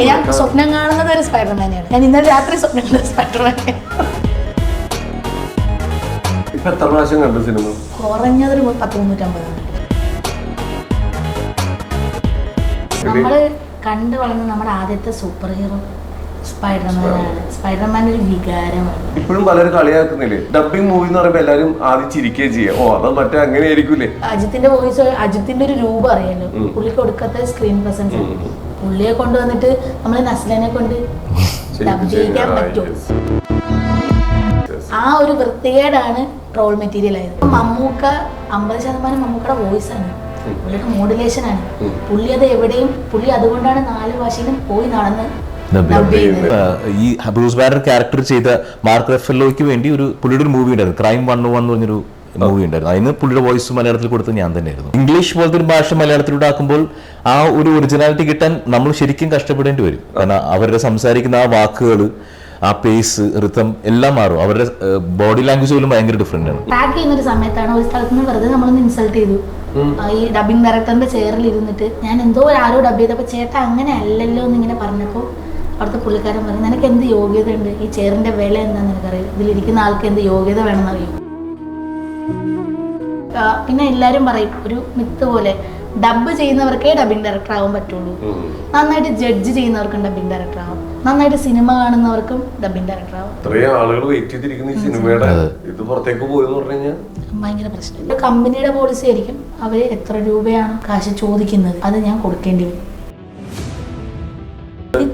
ഞാൻ സ്വപ്നം കാണുന്നത് ഒരു സ്പൈഡർമാനെയാണ്. ഞാൻ ഇന്നലെ രാത്രി സ്വപ്നം കണ്ടത് സ്പൈഡർമാനെ. എത്ര പ്രാവശ്യം കണ്ടു സിനിമ? കുറഞ്ഞതൊരു 150-150. നമ്മള് കണ്ടു വളർന്ന നമ്മുടെ ആദ്യത്തെ സൂപ്പർ ഹീറോ സ്പൈഡർമാനാണ്. സ്പൈഡർമാൻ ഒരു വികാരമാണ്. ഇപ്പോഴും പലരും കളിയാക്കുന്നില്ലേ ഡബിങ് മൂവി എന്ന് പറയുമ്പോ എല്ലാരും ആദ്യം ചിരിക്കുകയും ചെയ്യാം. ഓ അത് മറ്റേ അങ്ങനെ ആയിരിക്കൂലേ. അജിത്തിന്റെ വോയിസ്, അജിത്തിന്റെ ഒരു രൂപം അറിയാലോ, പുള്ളിക്ക് കൊടുക്കാത്ത സ്ക്രീൻ പ്രസൻസ്. പുള്ളിയെ കൊണ്ടുവന്നിട്ട് നമ്മള് നസ്ലിനെ കൊണ്ട് ഡബ് ചെയ്യിക്കാൻ പറ്റും. ആ ഒരു വൃത്തികേടാണ് ട്രോൾ മെറ്റീരിയൽ ആയത്. മമ്മൂക്ക 50% മമ്മൂക്കയുടെ വോയിസ് ആണ്, പുള്ളിയുടെ മോഡുലേഷൻ ആണ്. പുള്ളി അത് എവിടെയും പുള്ളി അതുകൊണ്ടാണ് 4 ഭാഷയിലും പോയി നടന്ന് ഈ ബ്രൂസ് ബാനർ ക്യാരക്ടർ ചെയ്ത മാർക്ക് റഫലോയ്ക്ക് വേണ്ടി പുള്ളിയുടെ ഒരു മൂവി ഉണ്ടായിരുന്നു, ക്രൈം 101 എന്ന് പറഞ്ഞൊരു മൂവി ഉണ്ടായിരുന്നു. അതിന് പുള്ളിയുടെ വോയിസ് മലയാളത്തിൽ കൊടുത്തത് ഞാൻ തന്നെയായിരുന്നു. ഇംഗ്ലീഷ് പോലത്തെ ഒരു ഭാഷ മലയാളത്തിലൂടെ ആക്കുമ്പോൾ ആ ഒരു ഒറിജിനാലിറ്റി കിട്ടാൻ നമ്മൾ ശരിക്കും കഷ്ടപ്പെടേണ്ടി വരും. കാരണം അവരുടെ സംസാരിക്കുന്ന ആ വാക്കുകൾ, ആ പേസ്, റിതം എല്ലാം മാറും. അവരുടെ ബോഡി ലാംഗ്വേജ് പോലും ഭയങ്കര ഡിഫറെന്റ് ആണ്. ട്രാക്ക് ചെയ്യുന്ന ഒരു സമയത്താണ് ഒരു സ്ഥലത്ത് നിന്ന് വെറുതെ നമ്മളൊന്ന് ഇൻസൾട്ട് ചെയ്തു. ഈ ഡബിങ് ഡയറക്ടറിന്റെ ചെയറിൽ ഇരുന്നിട്ട് ഞാൻ എന്തോ ആരോ ഡബ് ചെയ്തപ്പോൾ ചേട്ടാ അങ്ങനെ അല്ലല്ലോ എന്നിങ്ങനെ പറഞ്ഞപ്പോൾ അവിടുത്തെ പുള്ളിക്കാരൻ പറഞ്ഞു, നിനക്ക് എന്ത് യോഗ്യത ഉണ്ട്, ഈ ചെയറിന്റെ വില എന്താന്ന് നിനക്കറിയാം, ഇതിലിരിക്കുന്ന ആൾക്ക് എന്ത് യോഗ്യത വേണമെന്നറിയും. പിന്നെ എല്ലാരും പറയും ഒരു മിത്ത് പോലെ ഡബ് ചെയ്യുന്നവർക്കേ ഡബിങ് ഡയറക്ടർ ആവാൻ പറ്റുള്ളൂ. നന്നായിട്ട് ജഡ്ജ് ചെയ്യുന്നവർക്കും ഡബിങ് ഡയറക്ടർ ആവും, നന്നായിട്ട് സിനിമ കാണുന്നവർക്കും ഡബിങ് ഡയറക്ടർ ആവും. ഇത്രയും ആളുകൾ വെയിറ്റ് ചെയ്തിരിക്കുന്ന ഈ സിനിമയുടെ ഇത് പുറത്തേക്ക് പോയെന്ന് പറഞ്ഞു കഴിഞ്ഞാൽ ഭയങ്കര പ്രശ്നം. കമ്പനിയുടെ പോളിസി ആയിരിക്കും, അവര് എത്ര രൂപയാണ് കാശ് ചോദിക്കുന്നത് അത് ഞാൻ കൊടുക്കേണ്ടി വരും.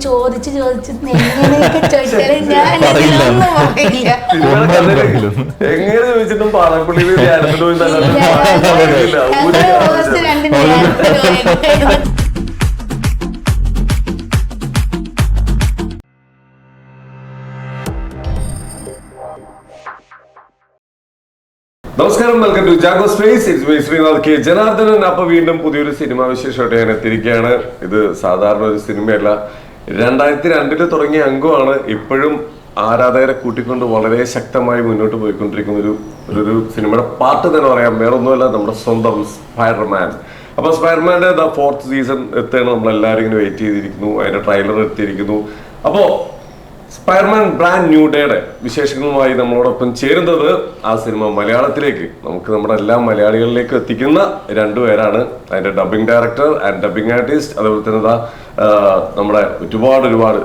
ചോദിച്ച് എങ്ങനെയൊക്കെ ചോദിച്ചാലും ഞാൻ എങ്ങനെ ചോദിച്ചിട്ടും പാറപ്പള്ളിയിൽ നമസ്കാരം, welcome to Jago space. It's me Sreenath K Janardhanan. അപ്പൊ വീണ്ടും പുതിയൊരു സിനിമ വിശേഷമായിട്ട് ഞാൻ എത്തിയിരിക്കുകയാണ്. ഇത് സാധാരണ ഒരു സിനിമയല്ല, 2002 തുടങ്ങിയ അംഗമാണ്. ഇപ്പോഴും ആരാധകരെ കൂട്ടിക്കൊണ്ട് വളരെ ശക്തമായി മുന്നോട്ട് പോയിക്കൊണ്ടിരിക്കുന്ന ഒരു സിനിമയുടെ പാട്ട് തന്നെ പറയാം. വേറെ ഒന്നുമല്ല, നമ്മുടെ സ്വന്തം സ്പൈഡർമാൻ. അപ്പൊ സ്പൈഡർമാന്റെ 4th സീസൺ എത്തുകയാണ്. നമ്മളെല്ലാവരും ഇങ്ങനെ വെയിറ്റ് ചെയ്തിരിക്കുന്നു. അതിന്റെ ട്രെയിലർ എത്തിയിരിക്കുന്നു. അപ്പോ സ്പൈഡർമാൻ ബ്രാൻഡ് ന്യൂ ഡേയുടെ വിശേഷങ്ങളുമായി നമ്മളോടൊപ്പം ചേരുന്നത് ആ സിനിമ മലയാളത്തിലേക്ക് നമ്മുടെ എല്ലാ മലയാളികളിലേക്കും എത്തിക്കുന്ന 2 പേരാണ്. അതിന്റെ dubbing director and dubbing artist. അതുപോലെ തന്നെ നമ്മുടെ ഒരുപാട്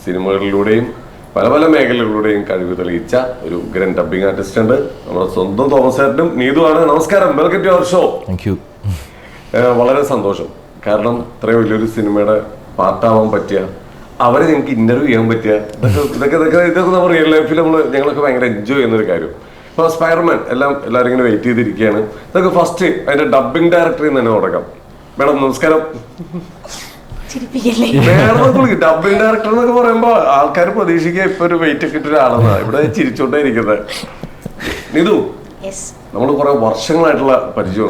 സിനിമകളിലൂടെയും പല പല മേഖലകളിലൂടെയും കഴിവ് തെളിയിച്ച ഒരു ഉഗ്രൻ ഡബിങ് ആർട്ടിസ്റ്റ് ഉണ്ട്, നമ്മുടെ സ്വന്തം തോമസ് ചേട്ടനും നീതുവാണ്. നമസ്കാരം, welcome to our show. Thank you. വളരെ സന്തോഷം. കാരണം ഇത്രയും വലിയൊരു സിനിമയുടെ പാർട്ടാവാൻ പറ്റിയ, അവരെ ഞങ്ങൾക്ക് ഇന്റർവ്യൂ ചെയ്യാൻ പറ്റിയ ഇതൊക്കെ നമ്മൾ റിയൽ ലൈഫിൽ ഞങ്ങളൊക്കെ ഭയങ്കര എൻജോയ് ചെയ്യുന്നൊരു കാര്യം. ഇപ്പൊ സ്പൈഡർമാൻ എല്ലാവരും ഇങ്ങനെ വെയിറ്റ് ചെയ്തിരിക്കുകയാണ്. ഇതൊക്കെ ഫസ്റ്റ് അതിന്റെ ഡബിങ് ഡയറക്ടറിൽ നിന്ന് തന്നെ തുടങ്ങാം. മേഡം നമസ്കാരം. ഡബിങ് ഡയറക്ടർ എന്നൊക്കെ പറയുമ്പോ ആൾക്കാർ പ്രതീക്ഷിക്കുക ഇപ്പൊ ഒരു വെയിറ്റ് ഒക്കെ ഇട്ട ഒരാളെന്നാ. ഇവിടെ ചിരിച്ചോണ്ടേ ഇരിക്കുന്നത്. നിതു, നമ്മൾ കുറെ വർഷങ്ങളായിട്ടുള്ള പരിചയം.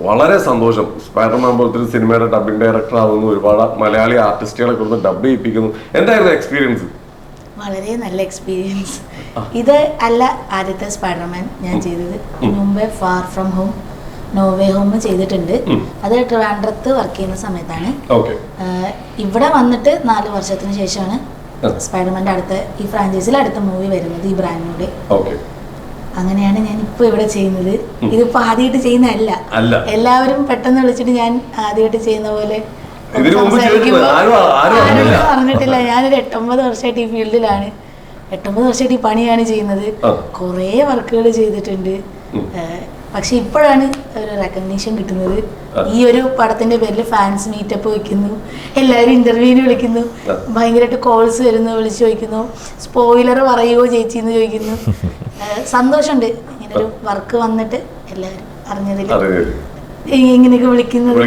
വളരെ സന്തോഷം. സ്പൈഡർമാൻ പോലത്തെ ഒരു സിനിമയുടെ ഡബിങ് ഡയറക്ടർ ആവുന്നു, ഒരുപാട് മലയാളി ആർട്ടിസ്റ്റുകളെ കൊണ്ട് ഡബ് ചെയ്യിപ്പിക്കുന്നു. എന്തായിരുന്നു എക്സ്പീരിയൻസ്? വളരെ നല്ല എക്സ്പീരിയൻസ്. ഇത് അല്ല ആദ്യത്തെ സ്പൈഡർമാൻ ഞാൻ ചെയ്തത്. മുമ്പേ far from home, no way home ചെയ്തിട്ടുണ്ട്. അത് ട്രിവാൻഡ്രത്ത് വർക്ക് ചെയ്യുന്ന സമയത്താണ്. ഇവിടെ വന്നിട്ട് 4 വർഷത്തിന് ശേഷമാണ് സ്പൈഡർമാന്റെ അടുത്ത ഈ ഫ്രാഞ്ചൈസിൽ അടുത്ത മൂവി വരുന്നത്, ഈ ബ്രാൻഡിനോട്. അങ്ങനെയാണ് ഞാൻ ഇപ്പൊ ഇവിടെ ചെയ്യുന്നത്. ഇതിപ്പോ ആദ്യമായിട്ട് ചെയ്യുന്നതല്ല. എല്ലാവരും പെട്ടെന്ന് വിളിച്ചിട്ട് ഞാൻ ആദ്യമായിട്ട് ചെയ്യുന്ന പോലെ പറഞ്ഞിട്ടില്ല. ഞാനൊരു 8-9 വർഷമായിട്ട് ഈ ഫീൽഡിലാണ്, 8-9 വർഷമായിട്ട് ഈ പണിയാണ് ചെയ്യുന്നത്. കുറേ വർക്കുകൾ ചെയ്തിട്ടുണ്ട്. പക്ഷെ ഇപ്പോഴാണ് ഒരു റെക്കഗ്നീഷൻ കിട്ടുന്നത്. ഈ ഒരു പടത്തിന്റെ പേരിൽ ഫാൻസ് മീറ്റപ്പ് വെക്കുന്നു, എല്ലാവരും ഇന്റർവ്യൂവിന് വിളിക്കുന്നു, ഭയങ്കരമായിട്ട് കോൾസ് വരുന്നു, വിളിച്ചു ചോദിക്കുന്നു, സ്പോയിലർ പറയുമോ ചേച്ചി എന്ന് ചോദിക്കുന്നു. സന്തോഷമുണ്ട് ഇങ്ങനെ ഒരു വർക്ക് വന്നിട്ട് എല്ലാവരും അറിഞ്ഞതിൽ, ഇങ്ങനെയൊക്കെ വിളിക്കുന്നത്.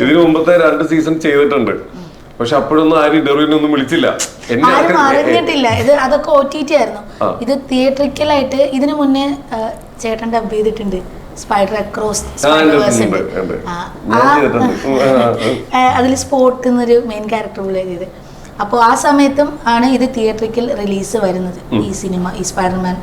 ഇതിനു മുമ്പത്തെ 2 സീസൺ ചെയ്തിട്ടുണ്ട്, പക്ഷെ അപ്പോഴൊന്നും ആരും ഇന്റർവ്യൂവിനൊന്നും വിളിച്ചില്ല, ആരും അറിഞ്ഞിട്ടില്ല. ഇത് അതൊക്കെ OTT ആയിരുന്നു. ഇത് തിയേറ്ററിക്കലായിട്ട് ഇതിനു മുന്നേ ചേട്ടൻ ഡബ് ചെയ്തിട്ടുണ്ട്. സ്പൈഡർ അക്രോസ് അതിൽ സ്പോട്ട് എന്നൊരു മെയിൻ ക്യാരക്ടർ പുള്ളി ചെയ്ത്. അപ്പോൾ ആ സമയത്തും ആണ് ഇത് തിയേറ്ററിക്കൽ റിലീസ് വരുന്നത് ഈ സിനിമ, ഈ സ്പൈഡർമാൻ.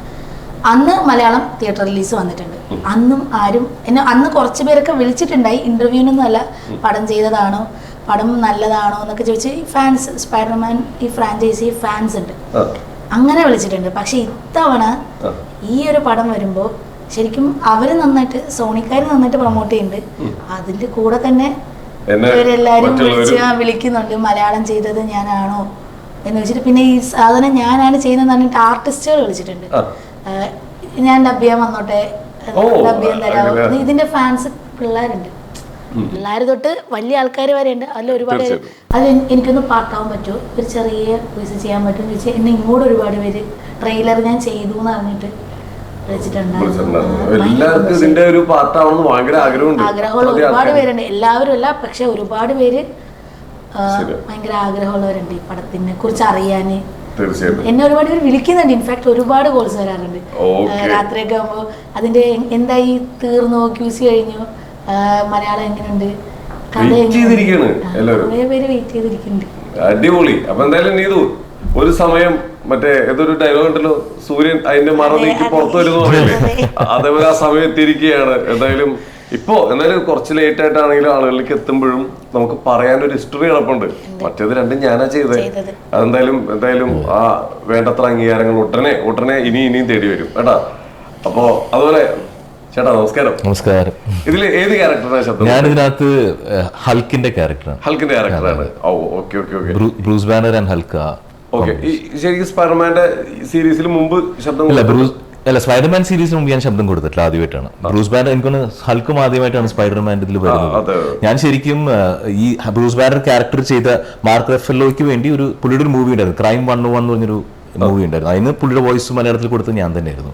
അന്ന് മലയാളം തിയേറ്റർ റിലീസ് വന്നിട്ടുണ്ട്. അന്നും ആരും എന്നെ അന്ന് കുറച്ച് പേരൊക്കെ വിളിച്ചിട്ടുണ്ടായി ഇന്റർവ്യൂവിനൊന്നും അല്ല, പടം ചെയ്തതാണോ പടം നല്ലതാണോ എന്നൊക്കെ ചോദിച്ച് ഈ ഫാൻസ്, സ്പൈഡർമാൻ ഈ ഫ്രാഞ്ചൈസി ഫാൻസ് ഉണ്ട്, അങ്ങനെ വിളിച്ചിട്ടുണ്ട്. പക്ഷെ ഇത്തവണ ഈ ഒരു പടം വരുമ്പോൾ ശരിക്കും അവര് നന്നായിട്ട്, സോണിക്കാർ നന്നായിട്ട് പ്രൊമോട്ട് ചെയ്യുന്നുണ്ട്. അതിന്റെ കൂടെ തന്നെ ഇവരെല്ലാരും വിളിക്കുന്നുണ്ട്, മലയാളം ചെയ്തത് ഞാനാണോ എന്ന് വെച്ചിട്ട്. പിന്നെ ഈ സാധനം ഞാനാണ് ചെയ്യുന്നത് പറഞ്ഞിട്ട് ആർട്ടിസ്റ്റുകൾ വിളിച്ചിട്ടുണ്ട്. ഞാൻ ഡബ് ചെയ്യാൻ വന്നോട്ടെ, ഡബ് ചെയ്യാൻ തരാമോ. ഇതിന്റെ ഫാൻസ് പിള്ളേരുണ്ട്, പിള്ളേർ തൊട്ട് വലിയ ആൾക്കാർ വരെ ഉണ്ട്. അതിൽ ഒരുപാട് പേര് അത് എനിക്കൊന്ന് പാട്ടാവാൻ പറ്റുമോ, ഒരു ചെറിയ വോയിസ് ചെയ്യാൻ പറ്റുമോ എന്ന് ചോദിച്ചാൽ എന്നെ ഇങ്ങോട്ട് ഒരുപാട് പേര് ട്രെയിലർ ഞാൻ ചെയ്തു എന്ന് പറഞ്ഞിട്ട് ആഗ്രഹമുള്ള ഒരുപാട് പേരുണ്ട്. എല്ലാവരും അല്ല, പക്ഷെ ഒരുപാട് പേര് ഭയങ്കര ആഗ്രഹമുള്ളവരുണ്ട് ഈ പടത്തിനെ കുറിച്ച് അറിയാന്. എന്നെ ഒരുപാട് പേര് വിളിക്കുന്നുണ്ട്. ഇൻഫാക്ട് ഒരുപാട് കോൾസ് വരാറുണ്ട് രാത്രിയൊക്കെ ആകുമ്പോൾ. അതിന്റെ എന്തായി, തീർന്നോ, ക്യൂസി കഴിഞ്ഞു, മലയാളം എങ്ങനെയുണ്ട്, കഥ എങ്ങനെയുണ്ട്, കുറെ പേര് വെയിറ്റ് ചെയ്തിരിക്കുന്നുണ്ട്. അടിപൊളി. അപ്പൊ എന്തായാലും നീതു ഒരു സമയം മറ്റേ ഏതൊരു ഡയലോഗ് ഉണ്ടല്ലോ, സൂര്യൻ അതിന്റെ മറ നീക്കി പുറത്തു വരുന്നു പറയില്ലേ, അതേപോലെ ആ സമയം എത്തിയിരിക്കുകയാണ്. എന്തായാലും എന്തായാലും കുറച്ച് ലേറ്റ് ആയിട്ടാണെങ്കിലും ആളുകളിലേക്ക് എത്തുമ്പോഴും നമുക്ക് പറയാനൊരു ഹിസ്റ്ററി കിടപ്പുണ്ട്. മറ്റേത് രണ്ടും ഞാനാ ചെയ്തത്. എന്തായാലും ആ വേണ്ടത്ര അംഗീകാരങ്ങൾ ഉടനെ ഇനിയും തേടി വരും കേട്ടാ. അപ്പോ അതുപോലെ ചേട്ടാ നമസ്കാരം. നമസ്കാരം. ഇതിൽ ഏത് ക്യാരക്ടറാണ് ശബ്ദം? ഞാനിതിനകത്ത് ഹൾക്കിന്റെ ക്യാരക്ടറാണ്. Bruce banner and Hulk. ശരിക്കും സ്പൈഡർമാന്റെ സീരീസിൽ മുമ്പ് ശബ്ദം സ്പൈഡർമാൻ സീരീസിന് മുമ്പ് ഞാൻ ശബ്ദം കൊടുത്തിട്ടില്ല, ആദ്യമായിട്ടാണ്. ബ്രൂസ് ബാനർ, എനിക്കൊന്ന് ഹൾക്കും ആദ്യമായിട്ടാണ് സ്പൈഡർമാൻ്റെ ഇതിൽ വരുന്നത്. ഞാൻ ശരിക്കും ഈ ബ്രൂസ് ബാനർ ക്യാരക്ടർ ചെയ്ത മാർക്ക് റഫലോയ്ക്ക് വേണ്ടി പുള്ളിയുടെ ഒരു മൂവി ഉണ്ടായിരുന്നു, ക്രൈം 101 എന്ന് പറഞ്ഞൊരു മൂവി ഉണ്ടായിരുന്നു. അതിന് പുള്ളിയുടെ വോയിസ് മലയാളത്തിൽ കൊടുത്തത് ഞാൻ തന്നെയായിരുന്നു.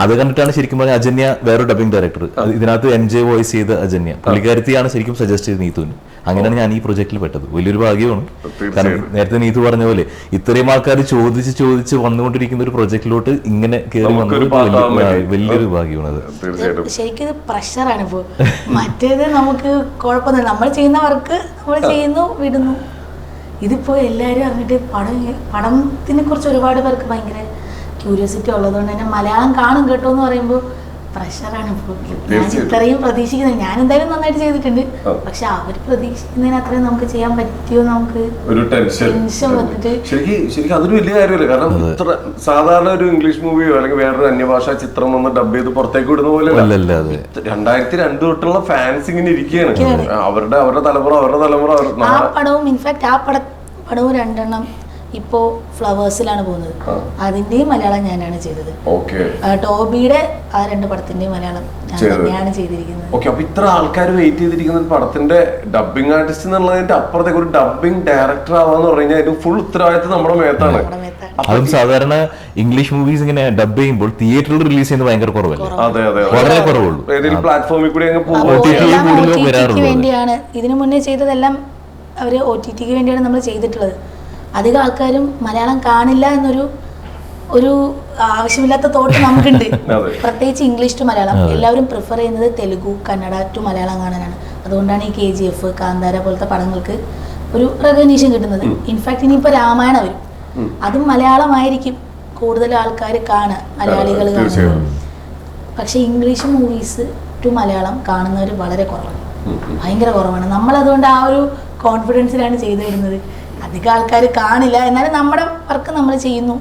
അത് കണ്ടിട്ടാണ് ശരിക്കും പറഞ്ഞാൽ അജന്യ, വേറൊരു ഡബിംഗ് ഡയറക്ടർ, ഇതിനകത്ത് NJ വോയിസ് ചെയ്ത അജന്യ പുള്ളിക്കാരത്തിയാണ് ശരിക്കും സജസ്റ്റ് ചെയ്ത് നീതുവിന്. അങ്ങനെയാണ് ഞാൻ ഈ പ്രൊജക്റ്റിൽ പെട്ടത്. വലിയൊരു ഭാഗ്യമാണ്. കാരണം നേരത്തെ നീതു പറഞ്ഞ പോലെ ഇത്രയും ആൾക്കാർ ചോദിച്ച് വന്നുകൊണ്ടിരിക്കുന്ന ഒരു പ്രൊജക്റ്റിലോട്ട് ഇങ്ങനെ കയറി വന്നത് വലിയൊരു ഭാഗ്യമാണ്. ശരിക്കും ഇത് പ്രഷറാണ്. ഇപ്പോൾ മറ്റേത് നമുക്ക് കുഴപ്പമൊന്നുമില്ല, നമ്മൾ ചെയ്യുന്ന വർക്ക് നമ്മൾ ചെയ്യുന്നു, വിടുന്നു. ഇതിപ്പോൾ എല്ലാവരും അറിഞ്ഞിട്ട് പടത്തിനെ കുറിച്ച് ഒരുപാട് പേർക്ക് ഭയങ്കര ക്യൂരിയോസിറ്റി ഉള്ളതുകൊണ്ട് തന്നെ മലയാളം കാണും കേട്ടോ എന്ന് പറയുമ്പോൾ പ്രഷറാണ്. ഇപ്പോൾ ഞാൻ ഇത്രയും പ്രതീക്ഷിക്കുന്നത്, ഞാൻ എന്തായാലും നന്നായിട്ട് ചെയ്തിട്ടുണ്ട്, പക്ഷെ അവർ പ്രതീക്ഷിക്കുന്നതിന് അത്രയും നമുക്ക് ചെയ്യാൻ പറ്റിയോ, നമുക്ക് ഒരു ടെൻഷൻ വന്നിട്ട് ശരിക്കും അതൊരു വലിയ കാര്യമല്ല. കാരണം സാധാരണ ഒരു ഇംഗ്ലീഷ് മൂവിയോ അല്ലെങ്കിൽ വേറൊരു അന്യഭാഷാ ചിത്രം ഒന്ന് ഡബ് ചെയ്ത് പുറത്തേക്ക് വിടുന്ന പോലെ 2002 തൊട്ടുള്ള ഫാൻസ് ഇങ്ങനെ ഇരിക്കുകയാണ്. അവരുടെ തലമുറ ആ പടവും ഇൻഫാക്ട് ആ പടവും 2 ഇപ്പോ ഫ്ലവേഴ്സിലാണ് പോകുന്നത്. അതിന്റെയും മലയാളം ഞാനാണ് ചെയ്തത്. ടോബിയുടെ ആ 2 പടത്തിന്റെയും മലയാളം ഞാൻ തന്നെയാണ് ചെയ്തിരിക്കുന്നത്. അപ്പൊ ഇത്ര ആൾക്കാർ വെയിറ്റ് ചെയ്തിരിക്കുന്ന പടത്തിന്റെ ഡബിംഗ് ആർട്ടിസ്റ്റ് എന്നുള്ളതിന്റെ അപ്പുറത്തേക്ക് ഒരു ഡബിംഗ് ഡയറക്ടർ ആവാന്ന് പറഞ്ഞു കഴിഞ്ഞാൽ ഫുൾ ഉത്തരവാദിത്തം നമ്മുടെ മേത്താണ്. അതും സാധാരണ ഇംഗ്ലീഷ് മൂവീസ് ഇങ്ങനെ ഡബ് ചെയ്യുമ്പോൾ തിയേറ്ററിൽ റിലീസ് ചെയ്യുന്നത് ഭയങ്കര കുറവല്ലേ? വളരെ കുറവുള്ളൂ. പ്ലാറ്റ്ഫോമിൽ കൂടി വേണ്ടിയാണ് ഇതിനു മുന്നേ ചെയ്തതെല്ലാം അവര് OTT വേണ്ടിയാണ് നമ്മൾ ചെയ്തിട്ടുള്ളത്. അധികം ആൾക്കാരും മലയാളം കാണില്ല എന്നൊരു ആവശ്യമില്ലാത്ത തോട്ട് നമുക്കുണ്ട്. പ്രത്യേകിച്ച് ഇംഗ്ലീഷ് ടു മലയാളം എല്ലാവരും പ്രിഫർ ചെയ്യുന്നത് തെലുഗു, കന്നഡ ടു മലയാളം കാണാനാണ്. അതുകൊണ്ടാണ് ഈ KGF, കാന്താര പോലത്തെ പടങ്ങൾക്ക് ഒരു റെക്കഗ്നീഷൻ കിട്ടുന്നത്. ഇൻഫാക്ട് ഇനിയിപ്പോൾ രാമായണം വരും, അതും മലയാളമായിരിക്കും കൂടുതൽ ആൾക്കാർ കാണുക, മലയാളികൾ കാണുക. പക്ഷെ ഇംഗ്ലീഷ് മൂവീസ് ടു മലയാളം കാണുന്നവർ വളരെ കുറവാണ്, ഭയങ്കര കുറവാണ്. നമ്മളതുകൊണ്ട് ആ ഒരു കോൺഫിഡൻസിലാണ് ചെയ്തു വരുന്നത്. അധികം ആൾക്കാർ കാണില്ല, എന്നാലും നമ്മുടെ വർക്ക് നമ്മൾ ചെയ്യുന്നു.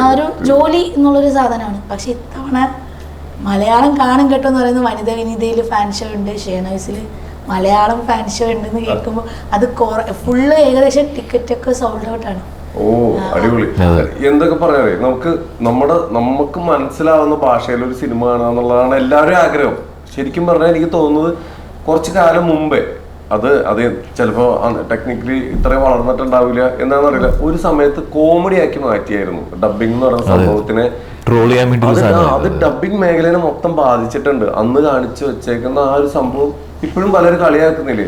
ആ ഒരു ജോലി എന്നുള്ളൊരു സാധനമാണ്. പക്ഷെ ഇത്തവണ മലയാളം കാണും കേട്ടോ എന്ന് പറയുന്നത് വനിത വിനീതയിൽ ഫാൻ ഷോ ഉണ്ട്, ഷേണോയ്സിൽ മലയാളം ഫാൻ ഷോ ഉണ്ടെന്ന് കേൾക്കുമ്പോൾ അത് ഫുള്ള് ഏകദേശം ടിക്കറ്റ് ഒക്കെ സോൾഡ് ഔട്ട് ആണ്. അടിപൊളി. എന്തൊക്കെ പറയാറേ, നമുക്ക് മനസ്സിലാവുന്ന ഭാഷയിൽ ഒരു സിനിമ കാണാന്നുള്ളതാണ് എല്ലാവരും ആഗ്രഹം. ശരിക്കും പറഞ്ഞാൽ എനിക്ക് തോന്നുന്നത് കുറച്ചു കാലം മുമ്പേ അത് ചിലപ്പോ ടെക്നിക്കലി ഇത്രയും വളർന്നിട്ടുണ്ടാവില്ല എന്താണെന്നറിയില്ല, ഒരു സമയത്ത് കോമഡി ആക്കി മാറ്റിയായിരുന്നു ഡബിംഗ് എന്ന് പറയുന്ന സംഭവത്തിനെ. അത് ഡബിംഗ് മേഖലയെ മൊത്തം ബാധിച്ചിട്ടുണ്ട്. അന്ന് കാണിച്ചു വെച്ചേക്കുന്ന ആ ഒരു സംഭവം ഇപ്പോഴും പലരും കളിയാക്കുന്നില്ലേ.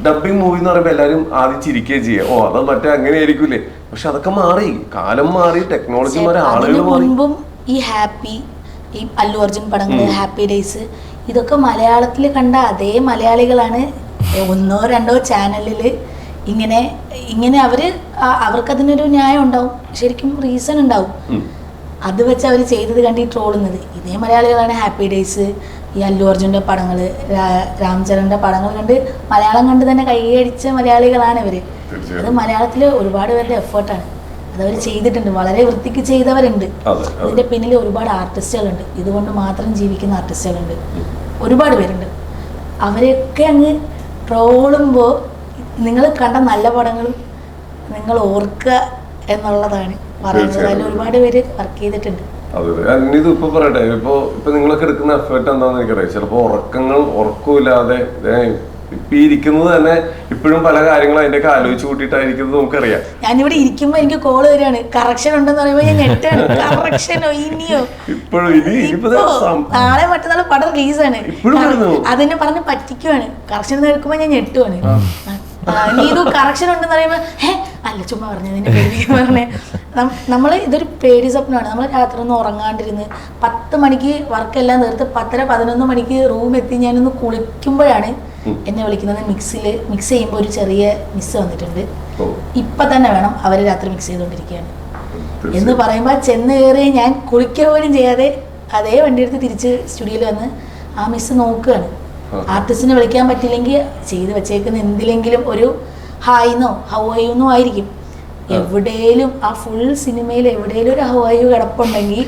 ഡബിംഗ് മൂവി എന്ന് പറയുമ്പോൾ എല്ലാവരും ആദ്യം ചിരിക്കുകയും ചെയ്യുക, അത് മറ്റേ അങ്ങനെ ആയിരിക്കൂലേ. പക്ഷെ അതൊക്കെ മാറി, കാലം മാറി, ടെക്നോളജി മാറി, ആളുകൾ മാറി. ഈ ഹാപ്പി, ഈ അല്ലു അർജുൻ പടങ്ങൾ, ഹാപ്പി ഡേയ്സ്, ഇതൊക്കെ മലയാളത്തിൽ കണ്ട അതേ മലയാളികളാണ് 1 or 2 ചാനലിൽ ഇങ്ങനെ അവർക്കതിനൊരു ന്യായം ഉണ്ടാവും, ശരിക്കും റീസൺ ഉണ്ടാവും. അത് വെച്ച് അവർ ചെയ്തത് കണ്ട് ഈ ട്രോളുന്നത് ഇതേ മലയാളികളാണ്. ഹാപ്പി ഡേയ്സ്, ഈ അല്ലു അർജുൻ്റെ പടങ്ങൾ, രാംചരൻ്റെ പടങ്ങൾ കണ്ട് മലയാളം കണ്ട് തന്നെ കൈയടിച്ച മലയാളികളാണ് ഇവർ. അത് മലയാളത്തിൽ ഒരുപാട് പേരുടെ എഫേർട്ടാണ്, അതവർ ചെയ്തിട്ടുണ്ട്, വളരെ വൃത്തിക്ക് ചെയ്തവരുണ്ട്. അതിൻ്റെ പിന്നിൽ ഒരുപാട് ആർട്ടിസ്റ്റുകളുണ്ട്, ഇതുകൊണ്ട് മാത്രം ജീവിക്കുന്ന ആർട്ടിസ്റ്റുകളുണ്ട്, ഒരുപാട് പേരുണ്ട്. അവരെയൊക്കെ അങ്ങ് ട്രോളുമ്പോൾ നിങ്ങൾ കണ്ട നല്ല പടങ്ങളും നിങ്ങൾ ഓർക്കുക എന്നുള്ളതാണ് പറയുന്നത്. അതിൽ ഒരുപാട് പേര് വർക്ക് ചെയ്തിട്ടുണ്ട്. അതെ ഇത് ഇപ്പൊ പറയട്ടെ, ഇപ്പൊ നിങ്ങളൊക്കെ എടുക്കുന്ന എഫേർട്ട് എന്താണെന്ന് എനിക്കറിയാം. ചിലപ്പോ ഉറക്കമില്ലാതെ ഇപ്പൊ ഇരിക്കുന്നത് തന്നെ ഇപ്പോഴും പല കാര്യങ്ങളും അതിന്റെ ആലോചിച്ച് കൂട്ടിയിട്ടായിരിക്കുന്നത് നമുക്കറിയാം. ഞാനിവിടെ ഇരിക്കുമ്പോ എനിക്ക് കോള് വരികയാണ്, കറക്ഷൻ ഉണ്ടെന്ന് പറയുമ്പോ ഞാൻ ഞെട്ടാണ്. കറക്ഷനോ ഇനിയോ? നാളെ മറ്റന്നാൾ പടം റിലീസാണ്, അതിനെ പറഞ്ഞ് പറ്റിക്കുവാണ്. കറക്ഷൻ എടുക്കുമ്പോ ഞാൻ ഞെട്ടുവാണ്. നീ ഇത് കറക്ഷൻ ഉണ്ടെന്ന് പറയുമ്പോ അല്ല ചുമ്മാ പറഞ്ഞ നിന്റെ പേടി പറഞ്ഞേ. നമ്മൾ ഇതൊരു പേടി സ്വപ്നമാണ്. നമ്മൾ രാത്രി ഒന്നും ഉറങ്ങാണ്ടിരുന്ന് 10 മണിക്ക് വർക്കെല്ലാം തീർത്ത് 10-11 മണിക്ക് റൂം എത്തി ഞാനൊന്ന് കുളിക്കുമ്പോഴാണ് എന്നെ വിളിക്കുന്നത്. മിക്സ് ചെയ്യുമ്പോൾ ഒരു ചെറിയ മിസ് വന്നിട്ടുണ്ട്, ഇപ്പൊ തന്നെ വേണം, അവർ രാത്രി മിക്സ് ചെയ്തുകൊണ്ടിരിക്കുകയാണ് എന്ന് പറയുമ്പോൾ ചെന്ന് കയറി ഞാൻ കുളിക്കുക പോലും ചെയ്യാതെ അതേ വണ്ടി എടുത്ത് തിരിച്ച് സ്റ്റുഡിയോയിൽ വന്ന് ആ മിസ് നോക്കുകയാണ്. ആർട്ടിസ്റ്റിനെ വിളിക്കാൻ പറ്റില്ലെങ്കിൽ ചെയ്ത് വെച്ചേക്കുന്ന എന്തിലെങ്കിലും ഒരു ഹായ്ന്നോ ഹവായിന്നോ ആയിരിക്കും. എവിടെയും ആ ഫുൾ സിനിമയിൽ എവിടെയും ഒരു ഹവായു കിടപ്പുണ്ടെങ്കിൽ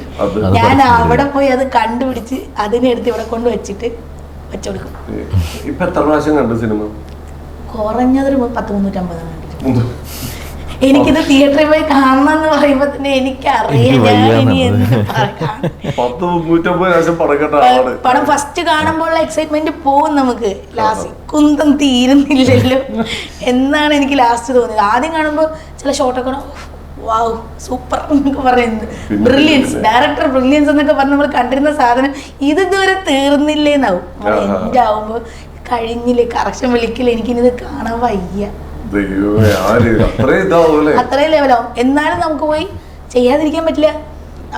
ഞാൻ അവിടെ പോയി അത് കണ്ടുപിടിച്ച് അതിനെടുത്ത് ഇവിടെ കൊണ്ട് വെച്ചിട്ട് വെച്ചുകൊടുക്കും. കുറഞ്ഞതൊരു 10-350 കണ്ടിട്ടുണ്ട്. എനിക്കിത് തിയേറ്ററിൽ പോയി കാണണം എന്ന് പറയുമ്പോ തന്നെ എനിക്കറിയാം ഇനി എന്ത് പടം ഫസ്റ്റ് കാണുമ്പോഴുള്ള എക്സൈറ്റ്മെന്റ് പോവും നമുക്ക്. ലാസ്റ്റ് കുന്തം തീരുന്നില്ലല്ലോ എന്നാണ് എനിക്ക് ലാസ്റ്റ് തോന്നിയത്. ആദ്യം കാണുമ്പോൾ ചില ഷോട്ടൊക്കെ വാവ് സൂപ്പർ എന്നൊക്കെ പറയുന്നത്, ബ്രില്യൻസ്, ഡയറക്ടർ ബ്രില്യൻസ് എന്നൊക്കെ പറഞ്ഞ് നമ്മൾ കണ്ടിരുന്ന സാധനം ഇതുവരെ തീർന്നില്ലേന്നാവും. എൻ്റെ ആവുമ്പോ കഴിഞ്ഞില്ലേ, കറക്ഷൻ വിളിക്കില്ല, എനിക്കിനിത് കാണാൻ വയ്യ, അത്രയും ലെവലാവും. എന്നാലും നമുക്ക് പോയി ചെയ്യാതിരിക്കാൻ പറ്റില്ല.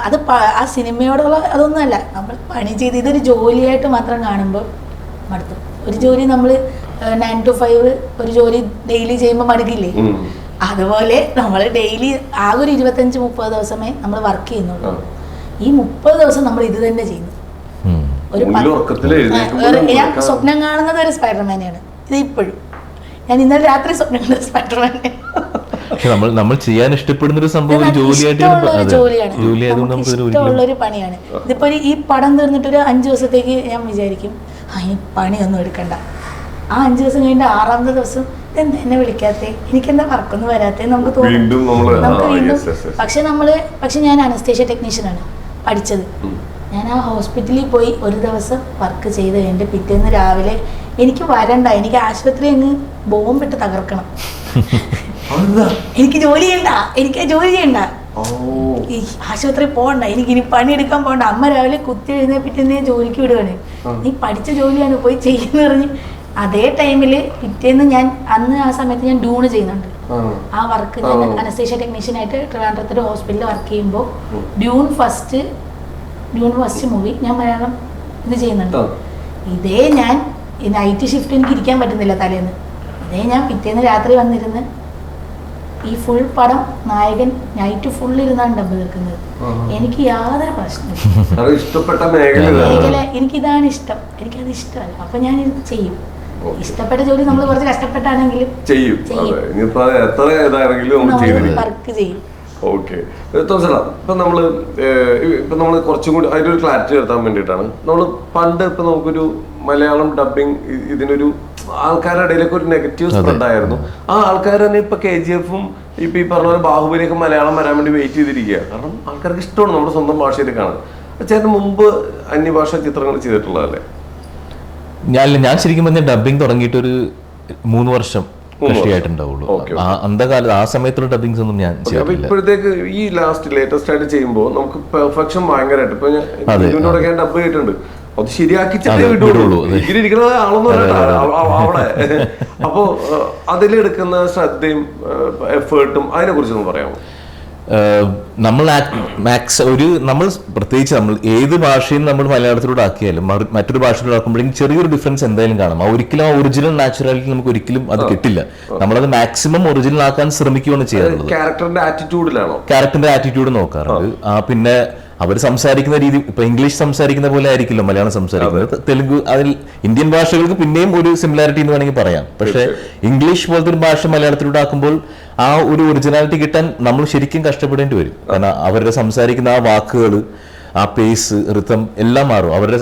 അത് ആ സിനിമയോടുള്ള അതൊന്നുമല്ല, നമ്മൾ പണി ചെയ്ത് ഇതൊരു ജോലിയായിട്ട് മാത്രം കാണുമ്പോൾ മടുത്തു. ഒരു ജോലി നമ്മൾ 9 to 5 ഒരു ജോലി ഡെയിലി ചെയ്യുമ്പോൾ മടുക്കില്ലേ, അതുപോലെ നമ്മൾ ഡെയിലി ആകെ ഒരു 25-30 ദിവസമേ നമ്മൾ വർക്ക് ചെയ്യുന്നുള്ളൂ. ഈ 30 ദിവസം നമ്മൾ ഇത് തന്നെ ചെയ്യുന്നു. ഞാൻ സ്വപ്നം കാണുന്നത് ഒരു സ്പൈഡർമാനെയാണ്. ഇത് ഇപ്പോഴും ഞാൻ ഇന്നലെ രാത്രി സ്വപ്നം കണ്ടത് സ്പൈഡർമാനെ. നമ്മൾ ചെയ്യാൻ ഇഷ്ടപ്പെടുന്ന ഒരു സംഭവം ഇഷ്ടമുള്ളൊരു പണിയാണ്. ഇതിപ്പോ ഈ പടം തീർന്നിട്ടൊരു 5 ദിവസത്തേക്ക് ഞാൻ വിചാരിക്കും ഈ പണിയൊന്നും എടുക്കണ്ട. ആ 5 ദിവസം കഴിഞ്ഞിട്ട് 6ാമത്തെ ദിവസം ഇതെന്താ എന്നെ വിളിക്കാത്തേ, എനിക്കെന്താ വർക്കൊന്നും വരാത്തേ നമുക്ക് തോന്നും. നമുക്ക് വീണ്ടും പക്ഷെ ഞാൻ അനസ്തേഷ്യ ടെക്നീഷ്യനാണ് പഠിച്ചത്. ഞാൻ ആ ഹോസ്പിറ്റലിൽ പോയി ഒരു ദിവസം വർക്ക് ചെയ്ത് കഴിഞ്ഞിട്ട് പിറ്റേന്ന് രാവിലെ എനിക്ക് വരണ്ട, എനിക്ക് ആശുപത്രി അങ്ങ് ബോംബിട്ട് തകർക്കണം, എനിക്ക് ജോലി ചെയ്യണ്ട, ഈ ആശുപത്രി പോകണ്ട, എനിക്കിനി പണിയെടുക്കാൻ പോകണ്ട. അമ്മ രാവിലെ കുത്തി എഴുന്നേപ്പിറ്റേന്ന് ജോലിക്ക് വിടുവാണ്, നീ പഠിച്ച ജോലിയാണ് പോയി ചെയ്യുന്ന പറഞ്ഞ്. അതേ ടൈമിൽ പിറ്റേന്ന് അന്ന് ആ സമയത്ത് ഞാൻ ഡ്യൂണ് ചെയ്യുന്നുണ്ട്. ആ വർക്ക് ഞാൻ അനസ്തേഷ്യ ടെക്നീഷ്യനായിട്ട് ട്രിവാൻഡ്രത്തൊരു ഹോസ്പിറ്റലിൽ വർക്ക് ചെയ്യുമ്പോൾ ഡ്യൂൺ ഫസ്റ്റ് മൂവി ഞാൻ മലയാളം ഇത് ചെയ്യുന്നുണ്ട്. ഇതേ ഞാൻ നൈറ്റ് ഷിഫ്റ്റ് എനിക്ക് ഇരിക്കാൻ പറ്റുന്നില്ല തലേന്ന്, ഇതേ ഞാൻ പിറ്റേന്ന് രാത്രി വന്നിരുന്ന് ഈ ഫുൾ പടം നായകൻ നൈറ്റ് ഫുൾ ഇരുന്നാണ് ഡബ് തീർക്കുന്നത്. എനിക്ക് യാതൊരു പ്രശ്നമില്ല, ഇഷ്ടപ്പെട്ട മേഖല എനിക്കിതാണ് ഇഷ്ടം, എനിക്കത് ഇഷ്ടമല്ല, അപ്പൊ ഞാൻ ഇത് ചെയ്യും. ഇഷ്ടപ്പെട്ട ജോലി നമ്മൾ കുറച്ച് കഷ്ടപ്പെട്ടാണെങ്കിലും ചെയ്യും, വർക്ക് ചെയ്യും. ഓക്കെ ഇപ്പൊ നമ്മള് കുറച്ചും കൂടി അതിലൊരു ക്ലാരിറ്റി വരുത്താൻ വേണ്ടിയിട്ടാണ്. നമ്മള് പണ്ട് ഇപ്പൊ നമുക്കൊരു മലയാളം ഡബിങ് ഇതിനൊരു ആൾക്കാരുടെ ഇടയിലൊക്കെ ഒരു നെഗറ്റീവ് സ്പ്രെഡ് ആയിരുന്നു. ആ ആൾക്കാർ തന്നെ ഇപ്പൊ KGF-ഉം ഇപ്പൊ ഈ പറഞ്ഞ പോലെ ബാഹുബലിയൊക്കെ മലയാളം വരാൻ വേണ്ടി വെയിറ്റ് ചെയ്തിരിക്കുക. കാരണം ആൾക്കാർക്ക് ഇഷ്ടമാണ് നമ്മുടെ സ്വന്തം ഭാഷയിൽ കാണാൻ. ചേട്ടൻ മുമ്പ് അന്യഭാഷ ചിത്രങ്ങൾ ചെയ്തിട്ടുള്ളതല്ലേ? ഞാൻ ശരിക്കും പറഞ്ഞ ഡബിങ് തുടങ്ങിയിട്ട് ഒരു 3 വർഷം കൃഷിയായിട്ടുണ്ടാവുള്ളൂ. അന്ധകാലത്ത് ആ സമയത്തുള്ള ഡബിങ്സ് ഒന്നും ഞാൻ ചെയ്തിട്ടില്ല. ഇപ്പോഴത്തേക്ക് ഈ ലേറ്റസ്റ്റ് ആയിട്ട് ചെയ്യുമ്പോൾ നമുക്ക് പെർഫെക്ഷൻ ഭയങ്കരമായിട്ട് ഇപ്പൊ ഞാൻ ഡബ് ചെയ്തിട്ടുണ്ട്, അത് ശരിയാക്കിച്ചേ വിടുള്ളൂ. ഇങ്ങനെ ഇരിക്കുന്നത് ആളൊന്നും അവിടെ. അപ്പോ അതിലെടുക്കുന്ന ശ്രദ്ധയും എഫേർട്ടും അതിനെ കുറിച്ചൊന്നും പറയാമോ? നമ്മൾ പ്രത്യേകിച്ച് നമ്മൾ ഏത് ഭാഷയും നമ്മൾ മലയാളത്തിലൂടെ ആക്കിയാലും മറ്റൊരു ഭാഷയിലൂടെ ആക്കുമ്പോഴേക്കും ചെറിയൊരു ഡിഫറൻസ് എന്തായാലും കാണാം. ഒരിക്കലും ആ ഒറിജിനൽ നാച്ചുറാലിറ്റി നമുക്ക് ഒരിക്കലും അത് കിട്ടില്ല. നമ്മളത് മാക്സിമം ഒറിജിനൽ ആക്കാൻ ശ്രമിക്കുകയാണ് ചെയ്യാറുള്ളത്. ക്യാരക്ടറിന്റെ ആറ്റിറ്റ്യൂഡിലാണോ? ക്യാരക്ടറിന്റെ ആറ്റിറ്റ്യൂഡ് നോക്കാറുണ്ട്. പിന്നെ അവർ സംസാരിക്കുന്ന രീതി ഇപ്പൊ ഇംഗ്ലീഷ് സംസാരിക്കുന്ന പോലെ ആയിരിക്കില്ല മലയാളം സംസാരിക്കുന്നത്. തെലുങ്ക്, അതിൽ ഇന്ത്യൻ ഭാഷകൾക്ക് പിന്നെയും ഒരു സിമിലാരിറ്റി എന്ന് വേണമെങ്കിൽ പറയാം. പക്ഷെ ഇംഗ്ലീഷ് പോലത്തെ ഒരു ഭാഷ മലയാളത്തിലൂടെ ആക്കുമ്പോൾ ആ ഒരു ഒറിജിനാലിറ്റി കിട്ടാൻ നമ്മൾ ശരിക്കും കഷ്ടപ്പെടേണ്ടി വരും. കാരണം അവരുടെ സംസാരിക്കുന്ന ആ വാക്കുകൾ, ആ പേസ്, റിതം എല്ലാം മാറും. അവരുടെ